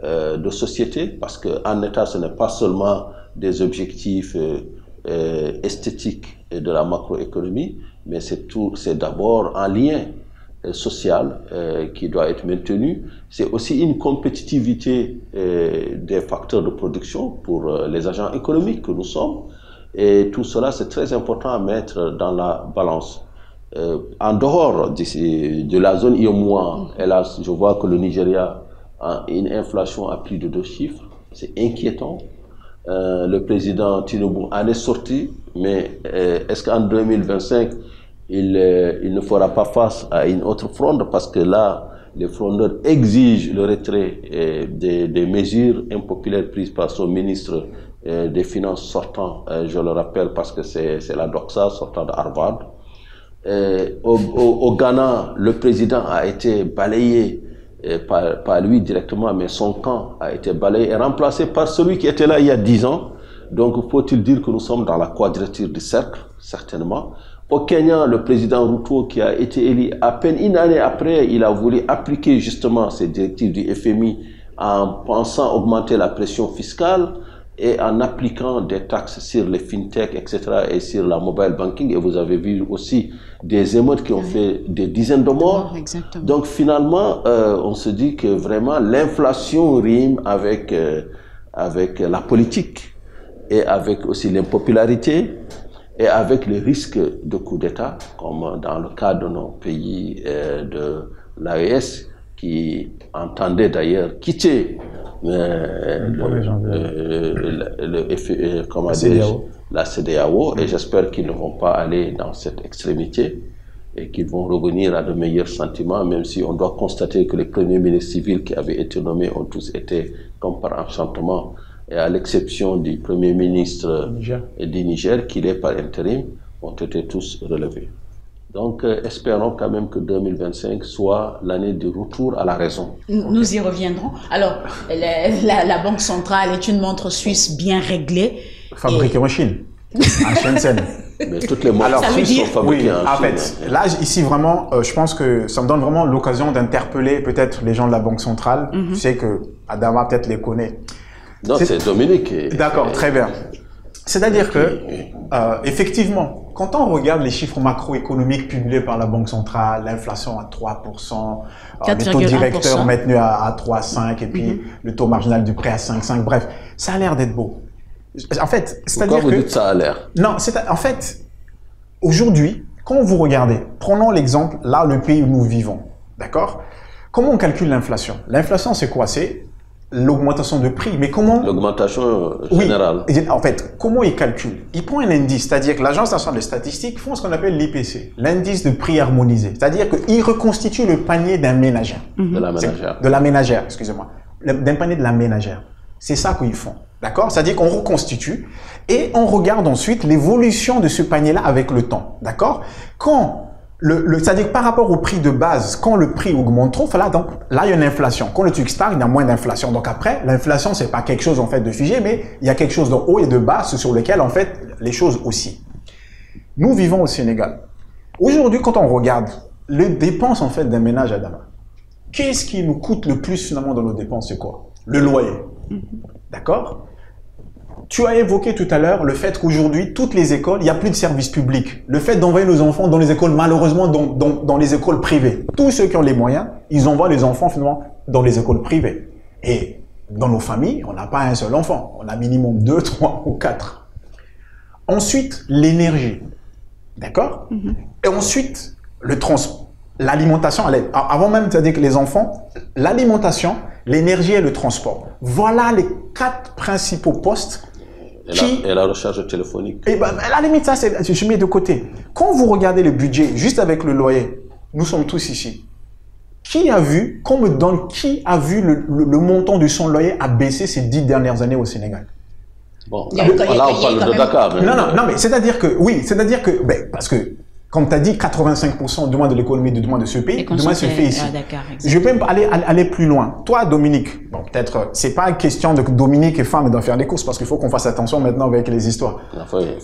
de société, parce qu'en État, ce n'est pas seulement des objectifs esthétiques de la macroéconomie, mais c'est d'abord un lien social qui doit être maintenu. C'est aussi une compétitivité des facteurs de production pour les agents économiques que nous sommes. Et tout cela, c'est très important à mettre dans la balance. En dehors de la zone UEMOA, hélas, je vois que le Nigeria a une inflation à plus de 2 chiffres. C'est inquiétant. Le président Tinubu en est sorti, mais est-ce qu'en 2025, il ne fera pas face à une autre fronde, parce que là, les frondeurs exigent le retrait des mesures impopulaires prises par son ministre des Finances sortant, je le rappelle parce que c'est la doxa sortant de Harvard. Au Ghana, le président a été balayé et pas lui directement, mais son camp a été balayé et remplacé par celui qui était là il y a 10 ans. Donc, faut-il dire que nous sommes dans la quadrature du cercle, certainement. Au Kenya, le président Ruto, qui a été élu à peine une année après, il a voulu appliquer justement ces directives du FMI en pensant augmenter la pression fiscale et en appliquant des taxes sur les fintech, etc., et sur la mobile banking. Et vous avez vu aussi des émeutes qui ont fait des dizaines de morts. Exactement. Donc finalement, on se dit que vraiment l'inflation rime avec la politique et avec aussi l'impopularité et avec les risques de coup d'État, comme dans le cas de nos pays de l'AES, qui entendaient d'ailleurs quitter la CEDEAO, et j'espère qu'ils ne vont pas aller dans cette extrémité et qu'ils vont revenir à de meilleurs sentiments, même si on doit constater que les premiers ministres civils qui avaient été nommés ont tous été comme par enchantement, et à l'exception du premier ministre du Niger, qui est par intérim, ont été tous relevés. Donc, espérons quand même que 2025 soit l'année du retour à la raison. Nous y reviendrons. Alors, la Banque centrale est une montre suisse bien réglée. Fabriquée en Chine, à Shenzhen. Mais toutes les montres suisses sont fabriquées en Chine. En fait, là, ici, vraiment, je pense que ça me donne vraiment l'occasion d'interpeller peut-être les gens de la Banque centrale. Je sais que Adama peut-être les connaît. Non, c'est Dominique. D'accord, très bien. C'est-à-dire que, effectivement, quand on regarde les chiffres macroéconomiques publiés par la Banque centrale, l'inflation à 3%, le taux directeur maintenu à 3,5 et puis le taux marginal du prêt à 5,5, bref, ça a l'air d'être beau. En fait, c'est-à-dire que... Pourquoi vous dites ça a l'air? Non, en fait, aujourd'hui, quand vous regardez, prenons l'exemple, là, le pays où nous vivons, d'accord? Comment on calcule l'inflation? L'inflation, c'est quoi? C'est l'augmentation de prix, mais comment... L'augmentation générale. Oui, en fait, comment ils calculent? Ils prennent un indice, c'est-à-dire que l'Agence nationale de statistique font ce qu'on appelle l'IPC, l'indice de prix harmonisé, c'est-à-dire qu'ils reconstituent le panier d'un ménagère. De la ménagère. De la ménagère, excusez-moi. D'un panier de la ménagère. C'est ça qu'ils font, d'accord? C'est-à-dire qu'on reconstitue et on regarde ensuite l'évolution de ce panier-là avec le temps, d'accord? Quand c'est-à-dire par rapport au prix de base, quand le prix augmente trop, là, il y a une inflation. Quand le truc stagne, il y a moins d'inflation. Donc après, l'inflation, c'est pas quelque chose en fait de figé, mais il y a quelque chose de haut et de bas sur lequel en fait les choses aussi. Nous vivons au Sénégal. Aujourd'hui, quand on regarde les dépenses en fait d'un ménage à Dama, qu'est-ce qui nous coûte le plus finalement dans nos dépenses? C'est quoi? Le loyer. D'accord? Tu as évoqué tout à l'heure le fait qu'aujourd'hui, toutes les écoles, il n'y a plus de services publics. Le fait d'envoyer nos enfants dans les écoles, malheureusement, dans les écoles privées. Tous ceux qui ont les moyens, ils envoient les enfants finalement dans les écoles privées. Et dans nos familles, on n'a pas un seul enfant. On a minimum 2, 3 ou 4. Ensuite, l'énergie. D'accord? Et ensuite, le transport. L'alimentation, avant même, c'est-à-dire que les enfants, l'alimentation, l'énergie et le transport. Voilà les 4 principaux postes. Et la recharge téléphonique. Et ben, à la limite, ça, je mets de côté. Quand vous regardez le budget, juste avec le loyer, nous sommes tous ici. Qui a vu le montant de son loyer a baissé ces 10 dernières années au Sénégal? Bon, là, on parle de Dakar. Non, mais c'est-à-dire que, parce que, comme tu as dit, 85% du moins de l'économie du moins de ce pays, du moins se fait ici. Je peux même aller plus loin. Toi, Dominique, bon, peut-être, c'est pas une question de Dominique et femme d'en faire des courses parce qu'il faut qu'on fasse attention maintenant avec les histoires.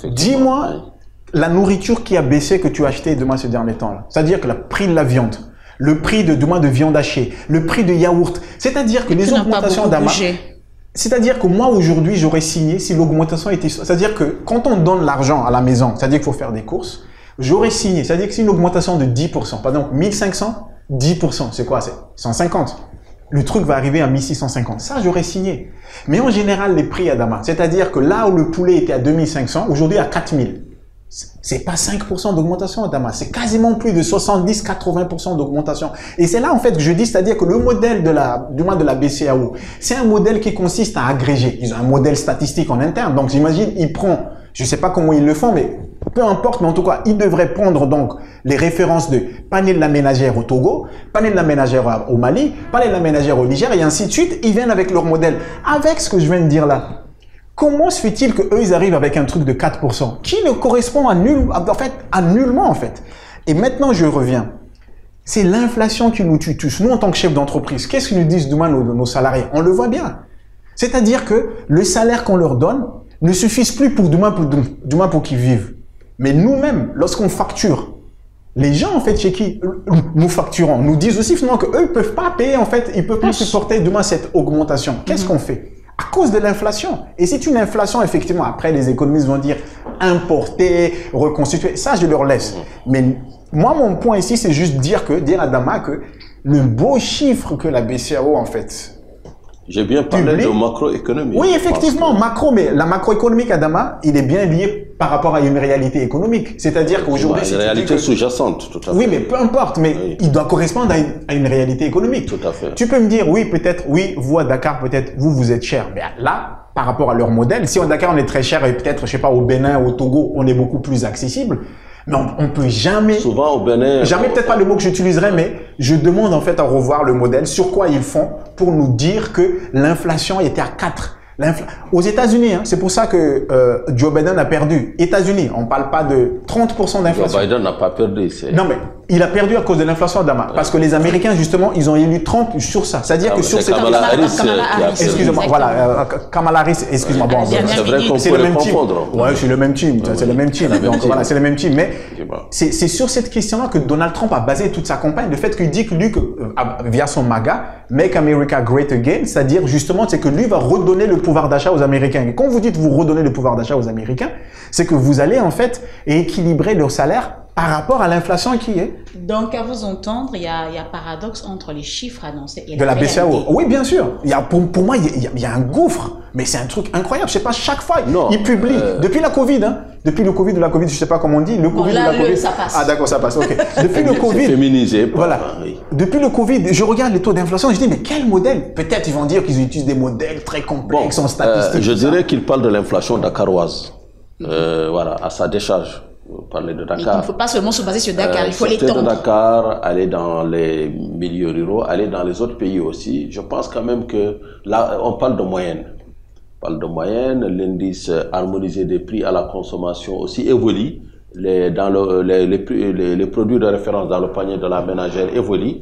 Dis-moi la nourriture qui a baissé que tu as acheté demain ces derniers temps-là. C'est-à-dire que le prix de la viande, le prix de viande hachée, le prix de yaourt. C'est-à-dire que les augmentations d'Ama. C'est-à-dire que moi, aujourd'hui, j'aurais signé si l'augmentation était... C'est-à-dire que quand on donne l'argent à la maison, c'est-à-dire qu'il faut faire des courses, j'aurais signé. C'est-à-dire que c'est une augmentation de 10%. Par exemple, 1500, 10%. C'est quoi? C'est 150. Le truc va arriver à 1650. Ça, j'aurais signé. Mais en général, les prix à Dama, c'est-à-dire que là où le poulet était à 2500, aujourd'hui à 4000. C'est pas 5% d'augmentation à Dama. C'est quasiment plus de 70-80% d'augmentation. Et c'est là, en fait, que je dis, c'est-à-dire que le modèle du moins de la BCEAO, c'est un modèle qui consiste à agréger. Ils ont un modèle statistique en interne. Donc, j'imagine, ils prennent, je sais pas comment ils le font, mais peu importe, mais en tout cas, ils devraient prendre donc les références de panier de la ménagère au Togo, panier de la ménagère au Mali, panier de la ménagère au Niger, et ainsi de suite. Ils viennent avec leur modèle. Avec ce que je viens de dire là, comment se fait-il qu'eux, ils arrivent avec un truc de 4% qui ne correspond à nullement, en fait. Et maintenant, je reviens. C'est l'inflation qui nous tue tous. Nous, en tant que chef d'entreprise, qu'est-ce qu'ils nous disent demain nos salariés? On le voit bien. C'est-à-dire que le salaire qu'on leur donne ne suffit plus pour demain pour qu'ils vivent. Mais nous-mêmes, lorsqu'on facture, les gens, en fait, chez qui nous facturons, nous disent aussi finalement qu'eux ne peuvent pas payer, en fait, ils ne peuvent pas supporter demain cette augmentation. Qu'est-ce qu'on fait? À cause de l'inflation. Et c'est une inflation, effectivement, après les économistes vont dire importer, reconstituer. Ça, je leur laisse. Mais moi, mon point ici, c'est juste dire à Dama que le beau chiffre que la BCEAO, en fait, j'ai bien parlé de macroéconomie. Oui, effectivement, mais la macroéconomique, Adama, il est bien lié par rapport à une réalité économique. C'est-à-dire qu'aujourd'hui... Une réalité sous-jacente, tout à fait. Oui, mais peu importe, mais il doit correspondre à une réalité économique. Tout à fait. Tu peux me dire, oui, peut-être, oui, vous à Dakar, peut-être, vous êtes cher. Mais là, par rapport à leur modèle, si à Dakar, on est très cher et peut-être, je sais pas, au Bénin, au Togo, on est beaucoup plus accessible. Mais on peut jamais... Souvent au Bénin... Jamais, peut-être pas le mot que j'utiliserais, mais je demande en fait à revoir le modèle, sur quoi ils font pour nous dire que l'inflation était à 4. Aux États-Unis, hein, c'est pour ça que Joe Biden a perdu. États-Unis, on parle pas de 30% d'inflation. Joe Biden n'a pas perdu. Non, mais il a perdu à cause de l'inflation, Adama. Parce que les Américains, justement, ils ont élu Trump sur ça. C'est-à-dire que sur cette... Kamala Harris. Excusez-moi, voilà, Kamala Harris, excuse-moi. Bon, c'est vrai qu'on peut le confondre. Ouais, c'est le même team. C'est le même team. Donc voilà, c'est le même team. Mais c'est sur cette question-là que Donald Trump a basé toute sa campagne. Le fait qu'il dit que lui, via son MAGA, Make America Great Again, c'est-à-dire justement, c'est que lui va redonner le pouvoir d'achat aux Américains. Et quand vous dites vous redonnez le pouvoir d'achat aux Américains, c'est que vous allez en fait équilibrer leur salaire par rapport à l'inflation qui est. Donc, à vous entendre, il y a paradoxe entre les chiffres annoncés et de la réalité. BCEAO. Oui, bien sûr. Pour moi, il y a un gouffre. Mais c'est un truc incroyable. Je sais pas, chaque fois, ils publient. Depuis la Covid, hein. Depuis le Covid ou la Covid, je sais pas comment on dit. Le Covid ou la Covid. Ça passe. Ah, d'accord, ça passe. Ok. Depuis le Covid. Féminisé. Voilà. Depuis le Covid, je regarde les taux d'inflation et je dis, mais quel modèle? Peut-être ils vont dire qu'ils utilisent des modèles très complexes en statistique. Je dirais qu'ils parlent de l'inflation dakaroise. Voilà, à sa décharge. Vous parlez de Dakar. Mais il ne faut pas seulement se baser sur Dakar, il faut les sortir tendre. de Dakar, aller dans les milieux ruraux, aller dans les autres pays aussi. Je pense quand même que là, on parle de moyenne. On parle de moyenne, l'indice harmonisé des prix à la consommation aussi évolue. Les produits de référence dans le panier de la ménagère évoluent.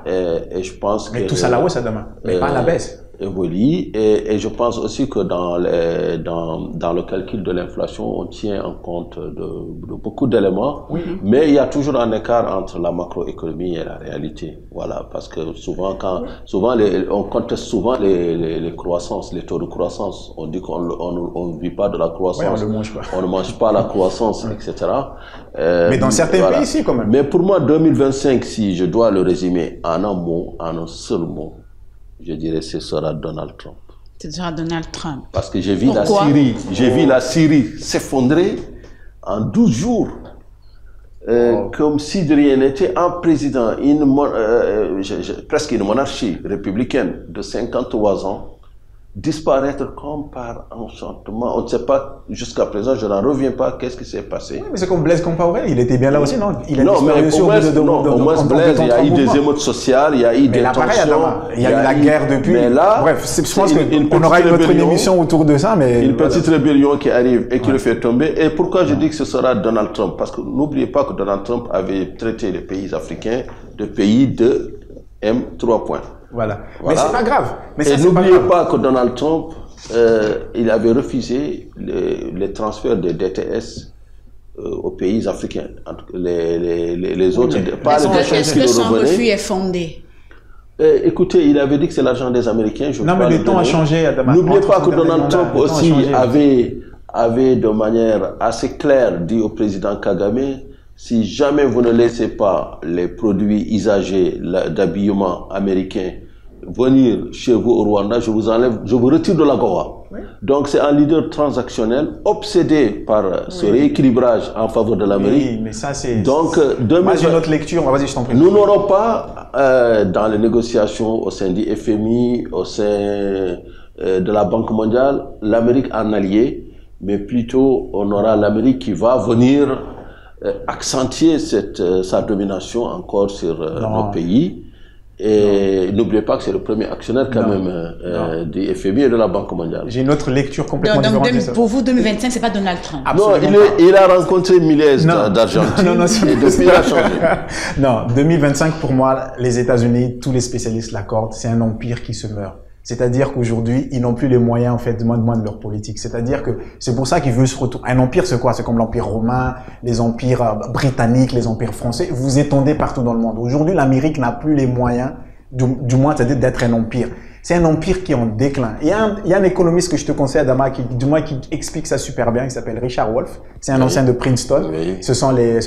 Et je pense que... Mais tout ça à la hausse, ça demain, mais pas à la baisse. Évolue et je pense aussi que dans le calcul de l'inflation, on tient en compte de beaucoup d'éléments, mais il y a toujours un écart entre la macroéconomie et la réalité. Voilà, parce que souvent on conteste souvent les croissances, les taux de croissance. On dit qu'on ne vit pas de la croissance, on ne mange pas la croissance, etc. Mais dans certains pays ici quand même. Mais pour moi, 2025, si je dois le résumer en un mot, en un seul mot, je dirais ce sera Donald Trump. Ce sera Donald Trump. Parce que j'ai vu la Syrie s'effondrer en 12 jours. Comme si de rien n'était. Un président, presque une monarchie républicaine de 53 ans, disparaître comme par enchantement. On ne sait pas, jusqu'à présent, je n'en reviens pas, qu'est-ce qui s'est passé. Oui, mais c'est comme Blaise Compaoré, il était bien là aussi, non? Il a non, mais au moins Blaise, il y a eu des émeutes sociales, il y a eu des tensions. Il y a eu la guerre depuis. Mais là, bref, je pense qu'on aura une autre émission autour de ça, mais... Une petite rébellion qui arrive et qui le fait tomber. Et pourquoi je dis que ce sera Donald Trump? Parce que n'oubliez pas que Donald Trump avait traité les pays africains de pays de M3 points. Voilà. Mais c'est pas grave. Et n'oubliez pas que Donald Trump, il avait refusé les transferts de DTS aux pays africains. Les autres, pas les Est-ce que son refus est fondé? Écoutez, il avait dit que c'est l'argent des Américains. Non, mais le temps a changé. N'oubliez pas que Donald Trump aussi avait de manière assez claire dit au président Kagame, si jamais vous ne laissez pas les produits usagés d'habillement américains venir chez vous au Rwanda, je vous retire de la Goa. Oui. Donc c'est un leader transactionnel obsédé par ce rééquilibrage en faveur de l'Amérique. Oui, mais ça c'est... Donc, moi j'ai une autre lecture, vas-y je t'en prie. Nous n'aurons pas dans les négociations au sein du FMI, au sein de la Banque mondiale, l'Amérique en allié, mais plutôt on aura l'Amérique qui va venir accentuer sa domination encore sur nos pays. Et n'oubliez pas que c'est le premier actionnaire quand même du FMI et de la Banque mondiale. J'ai une autre lecture complètement différente. Pour vous, 2025, c'est pas Donald Trump. Absolument non, il a rencontré Milei d'Argentine et depuis il a changé. Non, 2025 pour moi, les États-Unis, tous les spécialistes l'accordent, c'est un empire qui se meurt. C'est-à-dire qu'aujourd'hui, ils n'ont plus les moyens, en fait, de leur politique. C'est-à-dire que c'est pour ça qu'ils veulent se retourner. Un empire, c'est quoi? C'est comme l'empire romain, les empires britanniques, les empires français. Vous étendez partout dans le monde. Aujourd'hui, l'Amérique n'a plus les moyens, du moins, c'est-à-dire d'être un empire. C'est un empire qui est en déclin. Il y a un économiste que je te conseille, Adama, qui explique ça super bien. Il s'appelle Richard Wolff. C'est un ancien de Princeton. Oui. Ce sont les,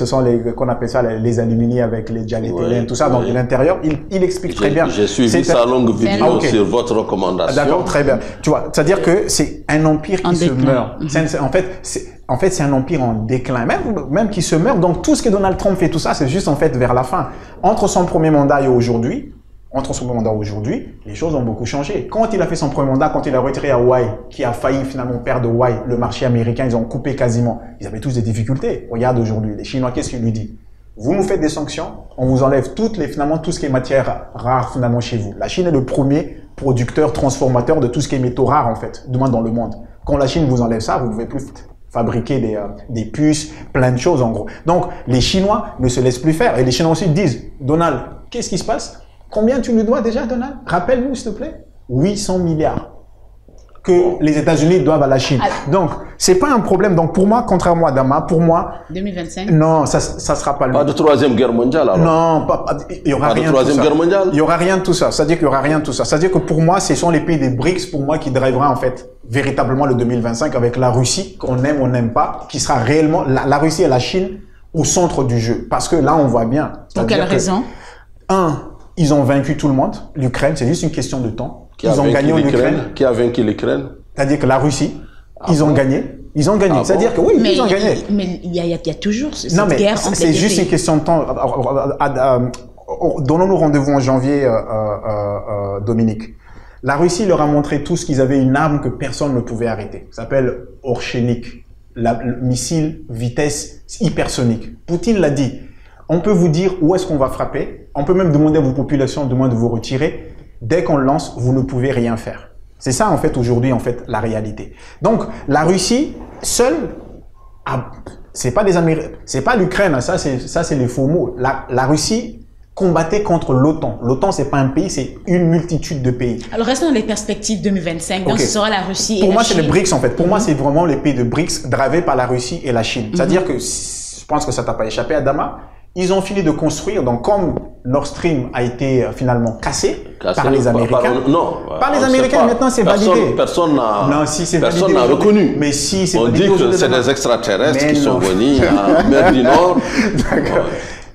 qu'on appelle ça les alumini avec les dialytéliens, tout ça. Donc, l'intérieur, il explique très bien. J'ai suivi sa longue vidéo sur votre recommandation. D'accord, très bien. Tu vois, c'est-à-dire que c'est un empire qui se meurt. En fait, c'est un empire en déclin, même qui se meurt. Donc, tout ce que Donald Trump fait, tout ça, c'est juste, en fait, vers la fin. Entre son premier mandat et aujourd'hui, les choses ont beaucoup changé. Quand il a fait son premier mandat, quand il a retiré Hawaï, qui a failli finalement perdre Hawaï, le marché américain, ils ont coupé quasiment. Ils avaient tous des difficultés. Regarde aujourd'hui, les Chinois, qu'est-ce qu'ils lui disent? Vous nous faites des sanctions, on vous enlève finalement tout ce qui est matière rare finalement chez vous. La Chine est le premier producteur, transformateur de tout ce qui est métaux rares en fait, du moins dans le monde. Quand la Chine vous enlève ça, vous ne pouvez plus fabriquer des puces, plein de choses en gros. Donc les Chinois ne se laissent plus faire et les Chinois aussi disent, Donald, qu'est-ce qui se passe? Combien tu nous dois déjà, Donald? Rappelle-nous, s'il te plaît. 800 milliards que les États-Unis doivent à la Chine. Donc, c'est pas un problème. Donc, pour moi, contrairement à Dama, pour moi... 2025? Non, ça sera pas le... Pas de troisième guerre mondiale, alors? Non, il y aura rien de troisième guerre mondiale? Il y aura rien de tout ça. C'est-à-dire qu'il y aura rien de tout ça. C'est-à-dire que pour moi, ce sont les pays des BRICS, pour moi, qui drivera, en fait, véritablement le 2025 avec la Russie, qu'on aime ou n'aime pas, qui sera réellement, la Russie et la Chine au centre du jeu. Parce que là, on voit bien. Pour quelle raison? Ils ont vaincu tout le monde. L'Ukraine, c'est juste une question de temps. Ils ont gagné en Ukraine. Qui a vaincu l'Ukraine? C'est-à-dire que la Russie, ils ont gagné. Ils ont gagné. C'est-à-dire que oui, ils ont gagné. Mais il y a toujours cette guerre entre les c'est juste une question de temps. Donnons-nous rendez-vous en janvier, Dominique. La Russie leur a montré tous qu'ils avaient une arme que personne ne pouvait arrêter. Ça s'appelle Orchenik, le missile vitesse hypersonique. Poutine l'a dit. On peut vous dire où est-ce qu'on va frapper. On peut même demander à vos populations de vous retirer. Dès qu'on le lance, vous ne pouvez rien faire. C'est ça, en fait, aujourd'hui, en fait, la réalité. Donc, la Russie, seule, c'est pas l'Ukraine, ça, c'est les faux mots. La Russie combattait contre l'OTAN. L'OTAN, c'est pas un pays, c'est une multitude de pays. Alors, restons dans les perspectives 2025. Donc, ce sera la Russie et la Chine. Pour moi, c'est les BRICS, en fait. Pour moi, c'est vraiment les pays de BRICS drivés par la Russie et la Chine. C'est-à-dire que, je pense que ça t'a pas échappé, Adama, ils ont fini de construire, donc comme Nord Stream a été finalement cassé par les Américains. Par les Américains, maintenant c'est validé. Personne n'a reconnu. Mais si, c'est validé. On dit que c'est des extraterrestres qui sont venus à mer du Nord. D'accord.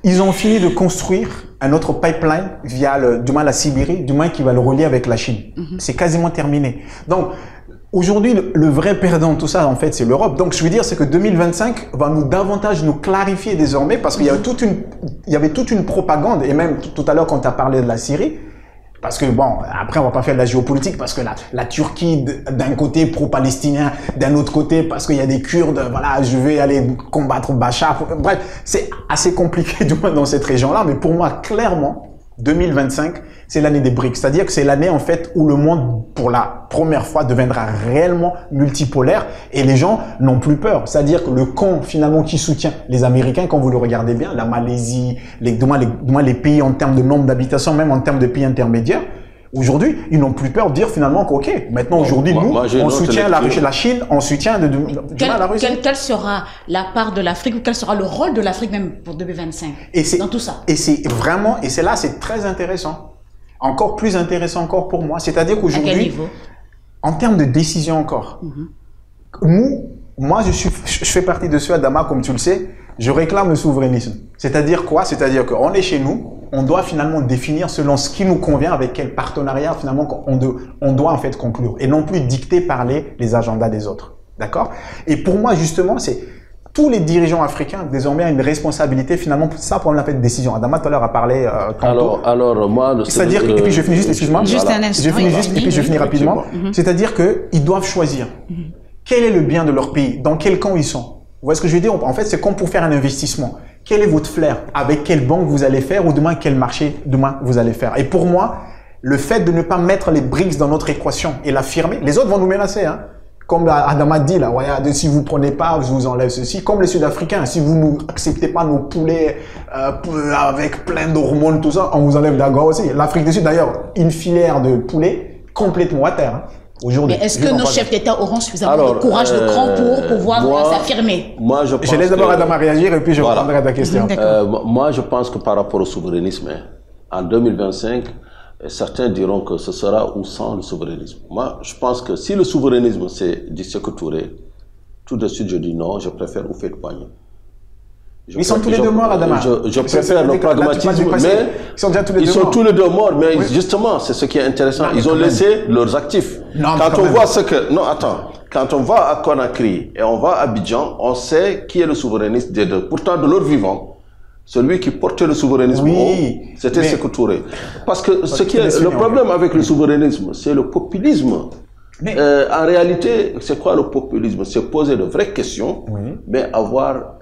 Ils ont fini de construire un autre pipeline via la Sibérie, qui va le relier avec la Chine. C'est quasiment terminé. Donc, aujourd'hui, le vrai perdant de tout ça, en fait, c'est l'Europe. Donc, je veux dire, c'est que 2025 va davantage nous clarifier désormais parce qu'il y avait toute une propagande. Et même tout à l'heure, quand tu as parlé de la Syrie, parce que bon, après, on va pas faire de la géopolitique parce que la Turquie, d'un côté, pro-palestinien, d'un autre côté, parce qu'il y a des Kurdes, voilà, je vais aller combattre Bachar. Bref, c'est assez compliqué, du moins, dans cette région-là. Mais pour moi, clairement, 2025, c'est l'année des BRICS. C'est-à-dire que c'est l'année, en fait, où le monde, pour la première fois, deviendra réellement multipolaire et les gens n'ont plus peur. C'est-à-dire que le camp, finalement, qui soutient les Américains, quand vous le regardez bien, la Malaisie, les pays en termes de nombre d'habitations, même en termes de pays intermédiaires, aujourd'hui, ils n'ont plus peur de dire finalement qu'ok, maintenant, aujourd'hui, on soutient la Chine, on soutient la Russie. Quelle sera la part de l'Afrique ou quel sera le rôle de l'Afrique même pour 2025 dans tout ça? Et c'est vraiment, c'est très intéressant. Encore plus intéressant encore pour moi. C'est-à-dire qu'aujourd'hui, en termes de décision encore, moi, je fais partie de ceux, Adama, comme tu le sais, je réclame le souverainisme. C'est-à-dire quoi? C'est-à-dire qu'on est chez nous, on doit finalement définir selon ce qui nous convient, avec quel partenariat finalement on doit en fait conclure, et non plus dicter par les agendas des autres. D'accord? Et pour moi, justement, c'est tous les dirigeants africains désormais ont une responsabilité finalement pour ça, pour la fait de décision. Adama tout à l'heure a parlé tantôt. Alors moi, c'est-à-dire et puis je finis juste, excuse-moi. Juste un instant. Et puis je finis rapidement. C'est-à-dire que ils doivent choisir quel est le bien de leur pays, dans quel camp ils sont. Vous voyez ce que je veux dire? En fait, c'est comme pour faire un investissement. quel est votre flair? Avec quelle banque vous allez faire ou demain quel marché demain vous allez faire? Et pour moi, le fait de ne pas mettre les BRICS dans notre équation et l'affirmer, les autres vont nous menacer, hein. Comme Adama dit là, regarde, si vous prenez pas, je vous enlève ceci. Comme les Sud-Africains, si vous ne acceptez pas nos poulets avec plein d'hormones, tout ça, on vous enlève d'accord aussi. L'Afrique du Sud, d'ailleurs, une filière de poulets complètement à terre. Hein. Aujourd'hui. Mais est-ce que nos chefs d'État auront suffisamment de courage, de cran pour pouvoir s'affirmer? Moi, je pense je laisse d'abord Adama réagir et puis je reprendrai ta question. Moi, je pense que par rapport au souverainisme, en 2025, certains diront que ce sera ou sans le souverainisme. Moi, je pense que si le souverainisme, c'est du Sékou Touré, tout de suite, je dis non, je préfère Houphouët-Boigny. Ils sont tous les deux morts, Adama. Je préfère le pragmatisme, mais ils sont tous les deux morts. Mais justement, c'est ce qui est intéressant. Ils ont laissé leurs actifs. Quand on voit ce que... Non, attends. Quand on va à Conakry et on va à Abidjan, on sait qui est le souverainiste des deux. Pourtant, de leur vivant, celui qui portait le souverainisme, c'était Sékou Touré. Parce que le problème avec le souverainisme, c'est le populisme. En réalité, c'est quoi le populisme? C'est poser de vraies questions, mais avoir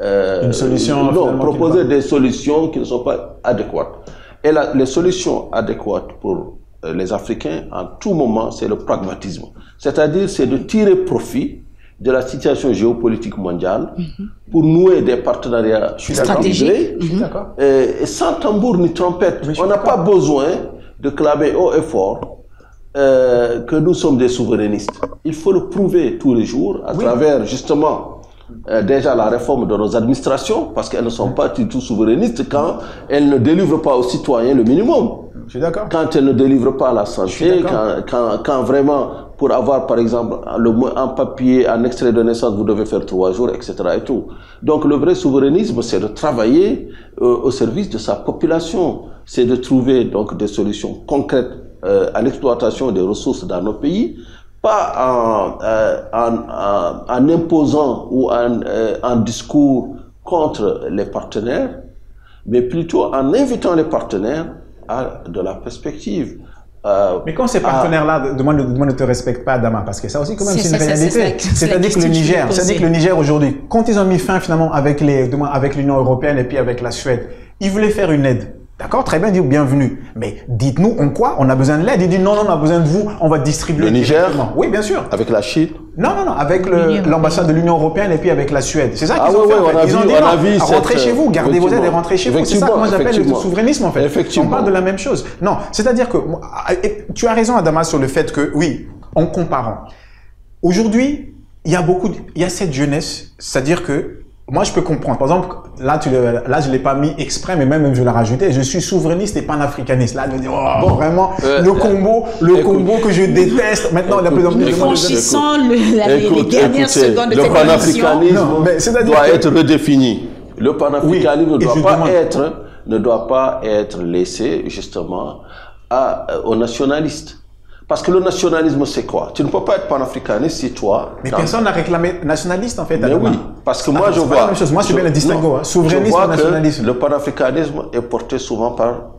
une solution. Non, proposer des solutions qui ne sont pas adéquates. Et les solutions adéquates pour les Africains, en tout moment, c'est le pragmatisme. C'est-à-dire, c'est de tirer profit de la situation géopolitique mondiale pour nouer des partenariats stratégiques et sans tambour ni trompette. On n'a pas besoin de clamer haut et fort que nous sommes des souverainistes. Il faut le prouver tous les jours à travers justement déjà la réforme de nos administrations, parce qu'elles ne sont pas du tout souverainistes quand elles ne délivrent pas aux citoyens le minimum. Je suis d'accord. Quand elles ne délivrent pas la santé, quand vraiment, pour avoir par exemple un papier, un extrait de naissance, vous devez faire 3 jours, etc. et tout. Donc le vrai souverainisme, c'est de travailler au service de sa population. C'est de trouver donc des solutions concrètes à l'exploitation des ressources dans nos pays, pas en imposant ou en discours contre les partenaires, mais plutôt en invitant les partenaires à de la perspective. Mais quand ces partenaires-là ne te respectent pas, Adama, parce que ça aussi, quand même, c'est une réalité. C'est-à-dire que le Niger aujourd'hui, quand ils ont mis fin finalement avec l'Union européenne et puis avec la Suède, ils voulaient faire une aide. D'accord, très bien, dit bienvenue. Mais dites-nous en quoi on a besoin de l'aide. Il dit non, on a besoin de vous, on va distribuer. Le Niger? Oui, bien sûr. Avec la Chine? Non, avec l'ambassade de l'Union européenne et puis avec la Suède. C'est ça qu'ils ont fait. Ils ont dit rentrez chez vous, gardez vos aides et rentrez chez vous. C'est ça que moi j'appelle le souverainisme en fait. On parle de la même chose. Non, c'est-à-dire que tu as raison, Adama, sur le fait que oui, en comparant. Aujourd'hui, il y a cette jeunesse, c'est-à-dire que moi, je peux comprendre. Par exemple, là, je l'ai pas mis exprès, mais même je l'ai rajouté. Je suis souverainiste et panafricaniste. Là, je me dis, vraiment, le combo que je déteste. Maintenant, il y a plus de plus. Franchissant les dernières secondes de cette panafricanisme doit être redéfini. Le panafricanisme ne doit pas être laissé, justement, aux nationalistes. Parce que le nationalisme, c'est quoi? Tu ne peux pas être panafricaniste si toi... Mais personne n'a réclamé nationaliste, en fait. Mais oui, parce que moi, je vois... la même chose. Moi, je suis bien le distinguo. Souverainisme et nationalisme. Le panafricanisme est porté souvent par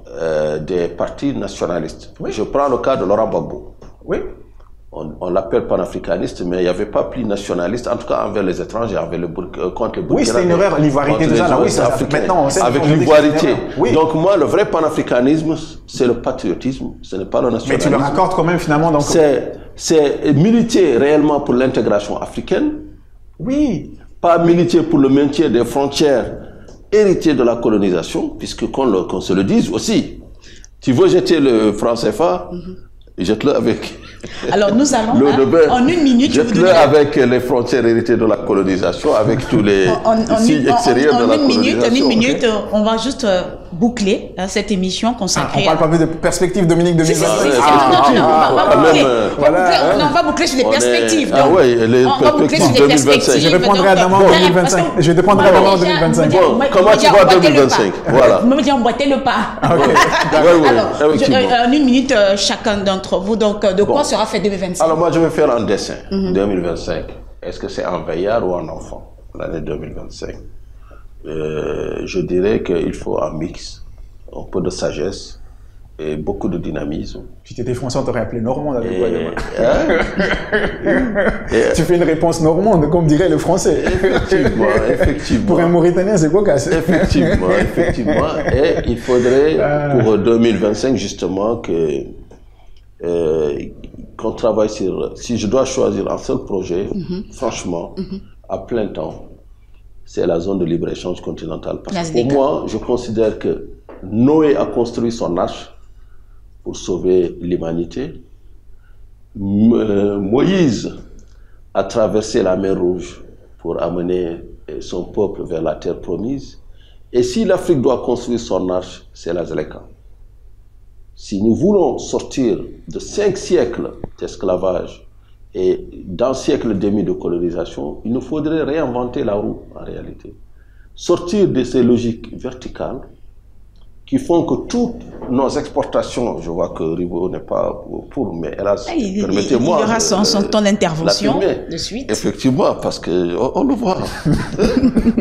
des partis nationalistes. Je prends le cas de Laurent Gbagbo. Oui. On l'appelle panafricaniste, mais il n'y avait pas plus nationaliste, en tout cas envers les étrangers, contre les Burkinabés. Oui, c'est une erreur, l'ivoirité, tout ça. Là, oui, maintenant, avec l'ivoirité. Oui. Donc moi, le vrai panafricanisme, c'est le patriotisme, ce n'est pas le nationalisme. Mais tu le raccordes quand même finalement. Donc... C'est militer réellement pour l'intégration africaine. Oui. Pas militer pour le maintien des frontières héritées de la colonisation, puisque qu'on se le dise aussi. Tu veux jeter le franc CFA, jette-le avec... Alors nous allons, en une minute, jette-le avec les frontières héritées de la colonisation, avec tous les signes extérieurs de la colonisation. En une minute, on va juste boucler cette émission consacrée. On parle pas plus de perspectives, Dominique, 2025. On va boucler sur les perspectives. Ah oui, les perspectives 2025. Je répondrai à Adama en 2025. Je répondrai à Adama en 2025. Comment tu vas en 2025? Voilà. Vous me dites emboîtez le pas. Alors, en une minute, chacun d'entre vous, donc de quoi sera fait 2025? Alors moi, je vais faire un dessin. 2025. Est-ce que c'est un veillard ou un enfant, l'année 2025? Je dirais qu'il faut un mix, un peu de sagesse et beaucoup de dynamisme. Si tu étais français, on t'aurait appelé normande avec quoi Tu fais une réponse normande, comme dirait le français. Effectivement, effectivement. Pour un Mauritanien, c'est quoi casse? Effectivement, effectivement. Et il faudrait, pour 2025, justement, qu'on travaille sur... Si je dois choisir un seul projet, franchement, à plein temps, c'est la zone de libre-échange continentale. Parce que pour moi, je considère que Noé a construit son arche pour sauver l'humanité. Moïse a traversé la mer Rouge pour amener son peuple vers la terre promise. Et si l'Afrique doit construire son arche, c'est la Zleka. Si nous voulons sortir de 5 siècles d'esclavage et d'un siècle et demi de colonisation, il nous faudrait réinventer la roue en réalité. Sortir de ces logiques verticales qui font que toutes nos exportations, je vois que Rivo n'est pas pour, mais hélas, permettez-moi. Il y aura son temps d'intervention de suite. Effectivement, parce qu'on le voit.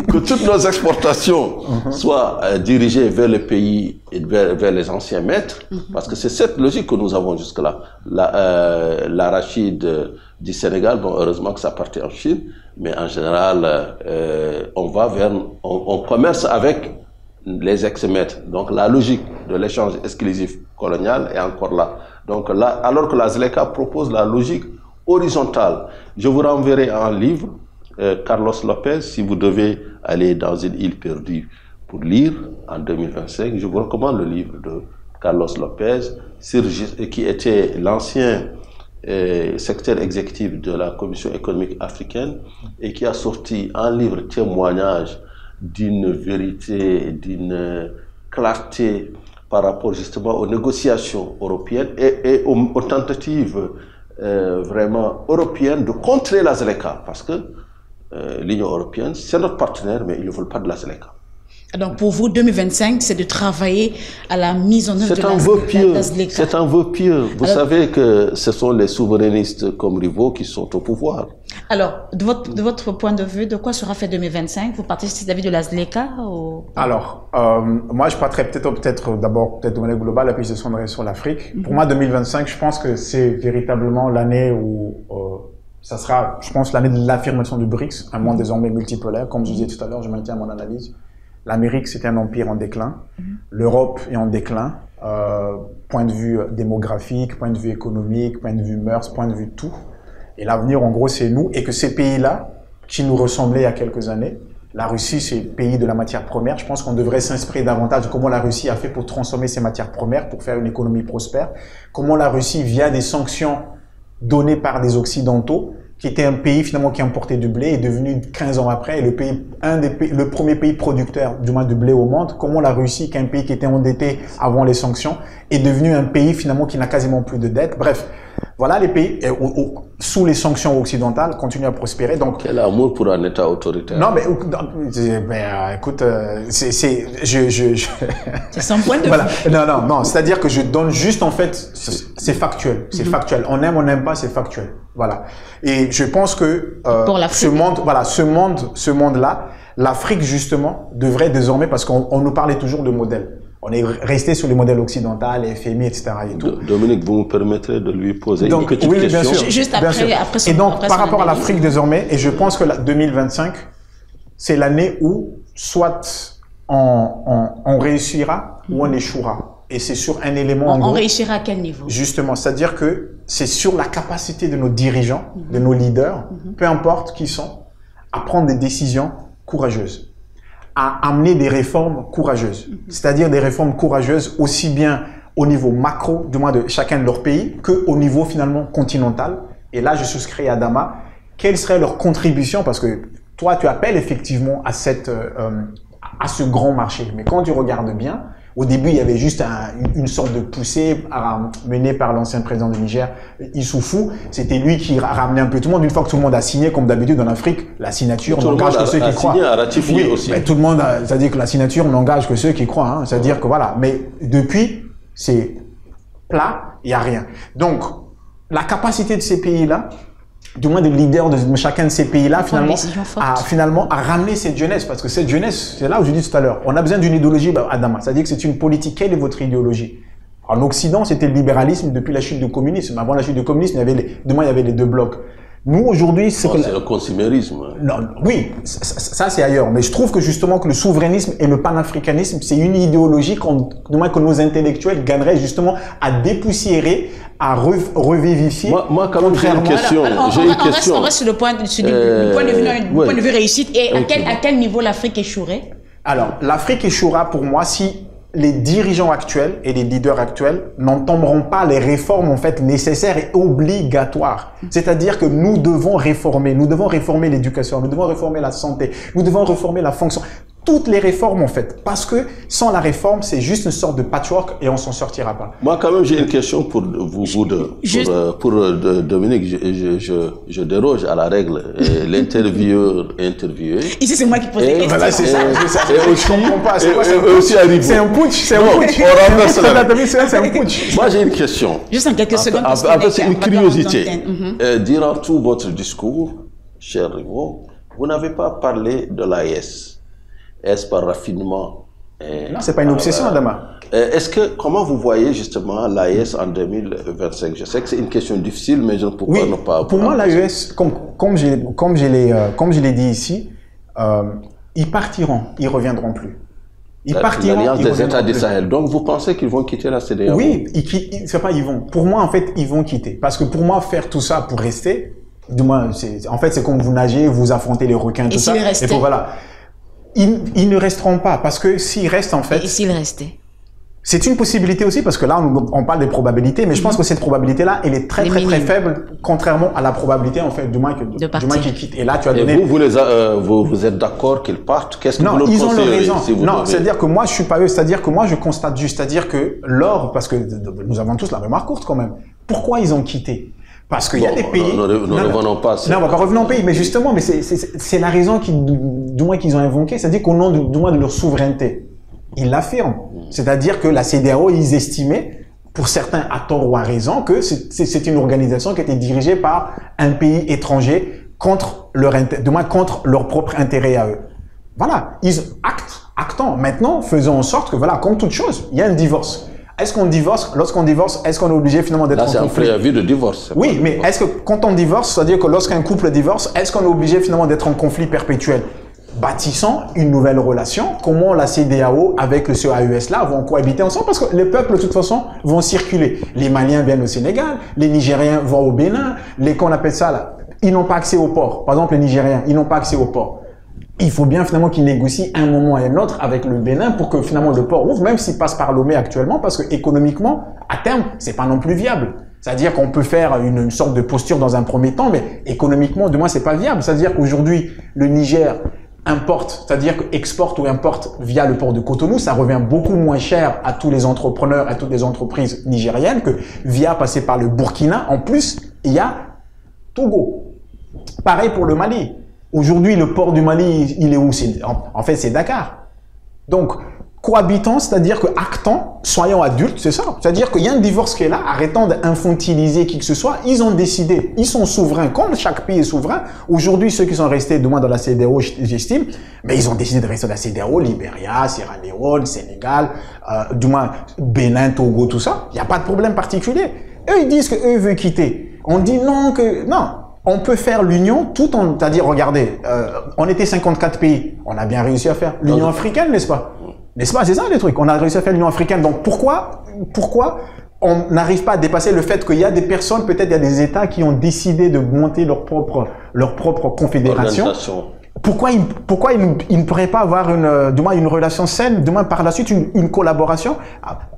Que toutes nos exportations soient dirigées vers le pays et vers les anciens maîtres, parce que c'est cette logique que nous avons jusque-là. L'arachide du Sénégal, bon, heureusement que ça partait en Chine, mais en général, on commerce avec les ex-maîtres. Donc la logique de l'échange exclusif colonial est encore là. Donc là, alors que la Zleka propose la logique horizontale. Je vous renverrai un livre, Carlos Lopez, si vous devez aller dans une île perdue pour lire en 2025, je vous recommande le livre de Carlos Lopez, qui était l'ancien secrétaire exécutif de la Commission économique africaine et qui a sorti un livre témoignage d'une vérité, d'une clarté par rapport justement aux négociations européennes et aux tentatives vraiment européennes de contrer la Zleka, parce que l'Union européenne, c'est notre partenaire, mais ils ne veulent pas de la Zleka. Donc pour vous, 2025, c'est de travailler à la mise en œuvre de la Zleka. C'est un vœu pieux. Vous savez que ce sont les souverainistes comme Rivo qui sont au pouvoir. Alors, de votre point de vue, de quoi sera fait 2025? Vous partez vis-à-vis de la Zleka ou... Alors, moi je partirais peut-être d'abord de manière globale, puis je descendrai sur l'Afrique. Pour moi, 2025, je pense que c'est véritablement l'année où ça sera, je pense, l'année de l'affirmation du BRICS, un monde désormais multipolaire. Comme je disais tout à l'heure, je maintiens mon analyse. L'Amérique, c'était un empire en déclin. L'Europe est en déclin. Point de vue démographique, point de vue économique, point de vue mœurs, point de vue tout. Et l'avenir, en gros, c'est nous. Et que ces pays-là, qui nous ressemblaient il y a quelques années, la Russie, c'est le pays de la matière première. Je pense qu'on devrait s'inspirer davantage de comment la Russie a fait pour transformer ses matières premières, pour faire une économie prospère. Comment la Russie, via des sanctions données par des Occidentaux, qui était un pays finalement qui importait du blé, est devenu 15 ans après le premier pays producteur du moins de blé au monde. Comment la Russie, qui est un pays qui était endetté avant les sanctions, est devenu un pays finalement qui n'a quasiment plus de dette. Bref, voilà, les pays sous les sanctions occidentales continuent à prospérer. Donc quel amour pour un État autoritaire. Non, mais écoute, c'est son point de vue. Voilà. Non, c'est-à-dire que je donne juste en fait, c'est factuel, c'est factuel. On aime, on n'aime pas, c'est factuel. Voilà. Et je pense que ce monde-là, l'Afrique justement devrait désormais, parce qu'on nous parlait toujours de modèles. On est resté sur les modèles occidentaux, les FMI, etc. Et tout. Dominique, vous me permettrez de lui poser une petite question? Bien sûr. Juste après son, et donc, après par son rapport analyse. à l'Afrique désormais, et je pense que 2025, c'est l'année où soit on réussira ou on échouera. Et c'est sur un élément... On réussira à quel niveau? Justement, c'est-à-dire que c'est sur la capacité de nos dirigeants, de nos leaders, peu importe qui sont, à prendre des décisions courageuses, à amener des réformes courageuses. C'est-à-dire des réformes courageuses aussi bien au niveau macro, du moins de chacun de leurs pays, qu'au niveau finalement continental. Et là, je souscris à Adama. Quelle serait leur contribution? Parce que toi, tu appelles effectivement à à ce grand marché. Mais quand tu regardes bien, au début, il y avait juste une sorte de poussée menée par l'ancien président du Niger, Issoufou. C'était lui qui ramenait un peu tout le monde. Une fois que tout le monde a signé, comme d'habitude en Afrique, la signature n'engage que ceux qui croient. A ratifié aussi. Mais tout le monde, c'est-à-dire que la signature n'engage que ceux qui croient. Hein. C'est-à-dire que voilà. Mais depuis, c'est plat, il n'y a rien. Donc, la capacité de ces pays-là, du moins des leaders de chacun de ces pays-là, finalement, à ramener cette jeunesse. Parce que cette jeunesse, c'est là où je dis tout à l'heure, on a besoin d'une idéologie, Adama. C'est-à-dire que c'est une politique. Quelle est votre idéologie? En Occident, c'était le libéralisme depuis la chute du communisme. Avant la chute du communisme, il y avait les deux blocs. Nous, aujourd'hui, c'est le consumérisme. Non, oui, ça c'est ailleurs. Mais je trouve que justement que le souverainisme et le panafricanisme, c'est une idéologie que nos intellectuels gagneraient justement à dépoussiérer, à revivifier. Moi, quand même, j'ai une question. On reste sur le point de vue réussite. Et à quel niveau l'Afrique échouerait? Alors, l'Afrique échouera pour moi si les dirigeants actuels et les leaders actuels n'entameront pas les réformes en fait nécessaires et obligatoires. C'est-à-dire que nous devons réformer l'éducation, nous devons réformer la santé, nous devons réformer la fonction. Toutes les réformes en fait, parce que sans la réforme, c'est juste une sorte de patchwork et on s'en sortira pas. Moi quand même j'ai une question pour vous deux. Pour Dominique, je déroge à la règle. L'intervieweur interviewé. Ici c'est moi qui pose les questions. Voilà, c'est ça. Et aussi, je comprends pas. c'est un putsch. C'est un putsch. Moi j'ai une question. Juste en quelques secondes. C'est une curiosité. Durant tout votre discours, cher Rivo, vous n'avez pas parlé de l'AES. Est-ce par raffinement? Non, c'est pas une obsession, Adama. Comment vous voyez justement l'AES en 2025? Je sais que c'est une question difficile, mais je ne peux pas ne pas. Pour moi, l'AES, comme je l'ai dit ici, ils partiront, ils reviendront plus. L'Alliance des États du Sahel. Donc, vous pensez qu'ils vont quitter la CEDEAO? Oui, c'est pas ils vont. Pour moi, en fait, ils vont quitter. Parce que pour moi, faire tout ça pour rester, du moins, c'est comme vous nagez, vous affrontez les requins, tout ça. Et puis voilà. Ils ne resteront pas, parce que s'ils restent en fait... Et s'ils restaient? C'est une possibilité aussi, parce que là, on parle des probabilités, mais je pense que cette probabilité-là, elle est très faible, contrairement à la probabilité, en fait, du moins qu'ils quittent. Et là, tu as donné... Et vous êtes d'accord qu'ils partent? Qu'est-ce que vous leur conseillez? Non, ils ont raison. Non, c'est-à-dire que moi, je suis pas eux. C'est-à-dire que moi, je constate juste. C'est-à-dire que l'or, parce que nous avons tous la remarque courte quand même. Pourquoi ils ont quitté? Parce qu'il y a des pays... Ne revenons pas. Non, on va pas revenir au pays, mais justement, mais c'est la raison du moins qu'ils ont invoquée, c'est-à-dire qu'au nom du moins de leur souveraineté. Ils l'affirment. C'est-à-dire que la CEDEAO, ils estimaient, pour certains à tort ou à raison, que c'est une organisation qui était dirigée par un pays étranger contre contre leur propre intérêt à eux. Voilà. Ils actons. Maintenant, faisons en sorte que, voilà, comme toute chose, il y a un divorce. Est-ce qu'on divorce? Lorsqu'on divorce, est-ce qu'on est obligé finalement d'être en conflit? Là, c'est un préavis de divorce. Oui, mais est-ce que quand on divorce, c'est-à-dire que lorsqu'un couple divorce, est-ce qu'on est obligé finalement d'être en conflit perpétuel? Bâtissons une nouvelle relation. Comment la CEDEAO avec le CEAES-là vont cohabiter ensemble? Parce que les peuples, de toute façon, vont circuler. Les Maliens viennent au Sénégal, les Nigériens vont au Bénin, qu'on appelle ça là, ils n'ont pas accès au port. Par exemple, les Nigériens, ils n'ont pas accès au port. Il faut bien finalement qu'ils négocient un moment et un autre avec le Bénin pour que finalement le port ouvre, même s'il passe par Lomé actuellement, parce que économiquement, à terme, c'est pas non plus viable. C'est-à-dire qu'on peut faire une sorte de posture dans un premier temps, mais économiquement, du moins, c'est pas viable. C'est-à-dire qu'aujourd'hui, le Niger importe, c'est-à-dire exporte ou importe via le port de Cotonou, ça revient beaucoup moins cher à tous les entrepreneurs, à toutes les entreprises nigériennes que via passer par le Burkina. En plus, il y a Togo. Pareil pour le Mali. Aujourd'hui, le port du Mali, il est où? En fait, c'est Dakar. Donc, cohabitons, c'est-à-dire que actons, soyons adultes, c'est ça. C'est-à-dire qu'il y a un divorce qui est là, arrêtons d'infantiliser qui que ce soit. Ils ont décidé, ils sont souverains, comme chaque pays est souverain. Aujourd'hui, ceux qui sont restés, du moins dans la CEDEAO, j'estime, mais ils ont décidé de rester dans la CEDEAO, Libéria, Sierra Leone, Sénégal, du moins Bénin, Togo, tout ça. Il n'y a pas de problème particulier. Eux, ils disent qu'eux veulent quitter. On dit non, on peut faire l'union tout en... C'est-à-dire, regardez, on était 54 pays. On a bien réussi à faire l'Union africaine, n'est-ce pas? N'est-ce pas? C'est ça les trucs. On a réussi à faire l'Union africaine. Donc, pourquoi on n'arrive pas à dépasser le fait qu'il y a des personnes, peut-être il y a des États qui ont décidé de monter leur propre confédération? Pourquoi ils ne pourraient pas avoir une relation saine, demain par la suite une collaboration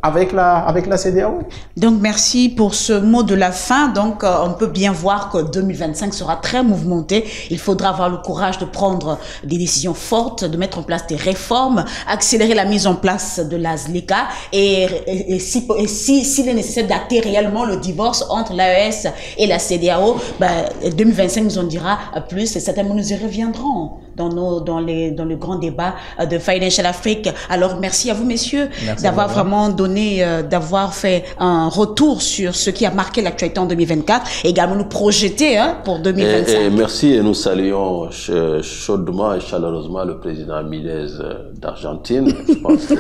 avec la CEDEAO? Donc merci pour ce mot de la fin. Donc on peut bien voir que 2025 sera très mouvementé. Il faudra avoir le courage de prendre des décisions fortes, de mettre en place des réformes, accélérer la mise en place de la ZLECA et s'il est nécessaire d'acter réellement le divorce entre l'AES et la CEDEAO, 2025 nous en dira plus et certainement nous y reviendrons. dans le grand débat de Financial Afrique. Alors, merci à vous, messieurs, d'avoir vraiment d'avoir fait un retour sur ce qui a marqué l'actualité en 2024 et également nous projeter pour 2025. Et merci, et nous saluons chaudement et chaleureusement le président Milei d'Argentine. Je pense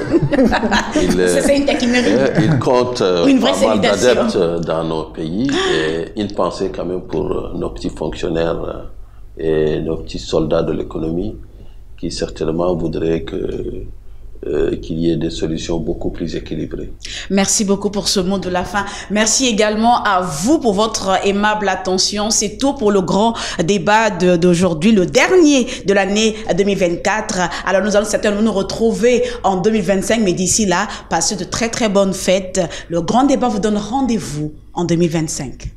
c'est une taquinerie. Il compte une vraie pas mal d'adeptes dans nos pays et une pensée quand même pour nos petits fonctionnaires et nos petits soldats de l'économie qui certainement voudraient qu'il y ait des solutions beaucoup plus équilibrées. Merci beaucoup pour ce mot de la fin. Merci également à vous pour votre aimable attention. C'est tout pour le grand débat d'aujourd'hui, le dernier de l'année 2024. Alors nous allons certainement nous retrouver en 2025, mais d'ici là, passez de très très bonnes fêtes. Le grand débat vous donne rendez-vous en 2025.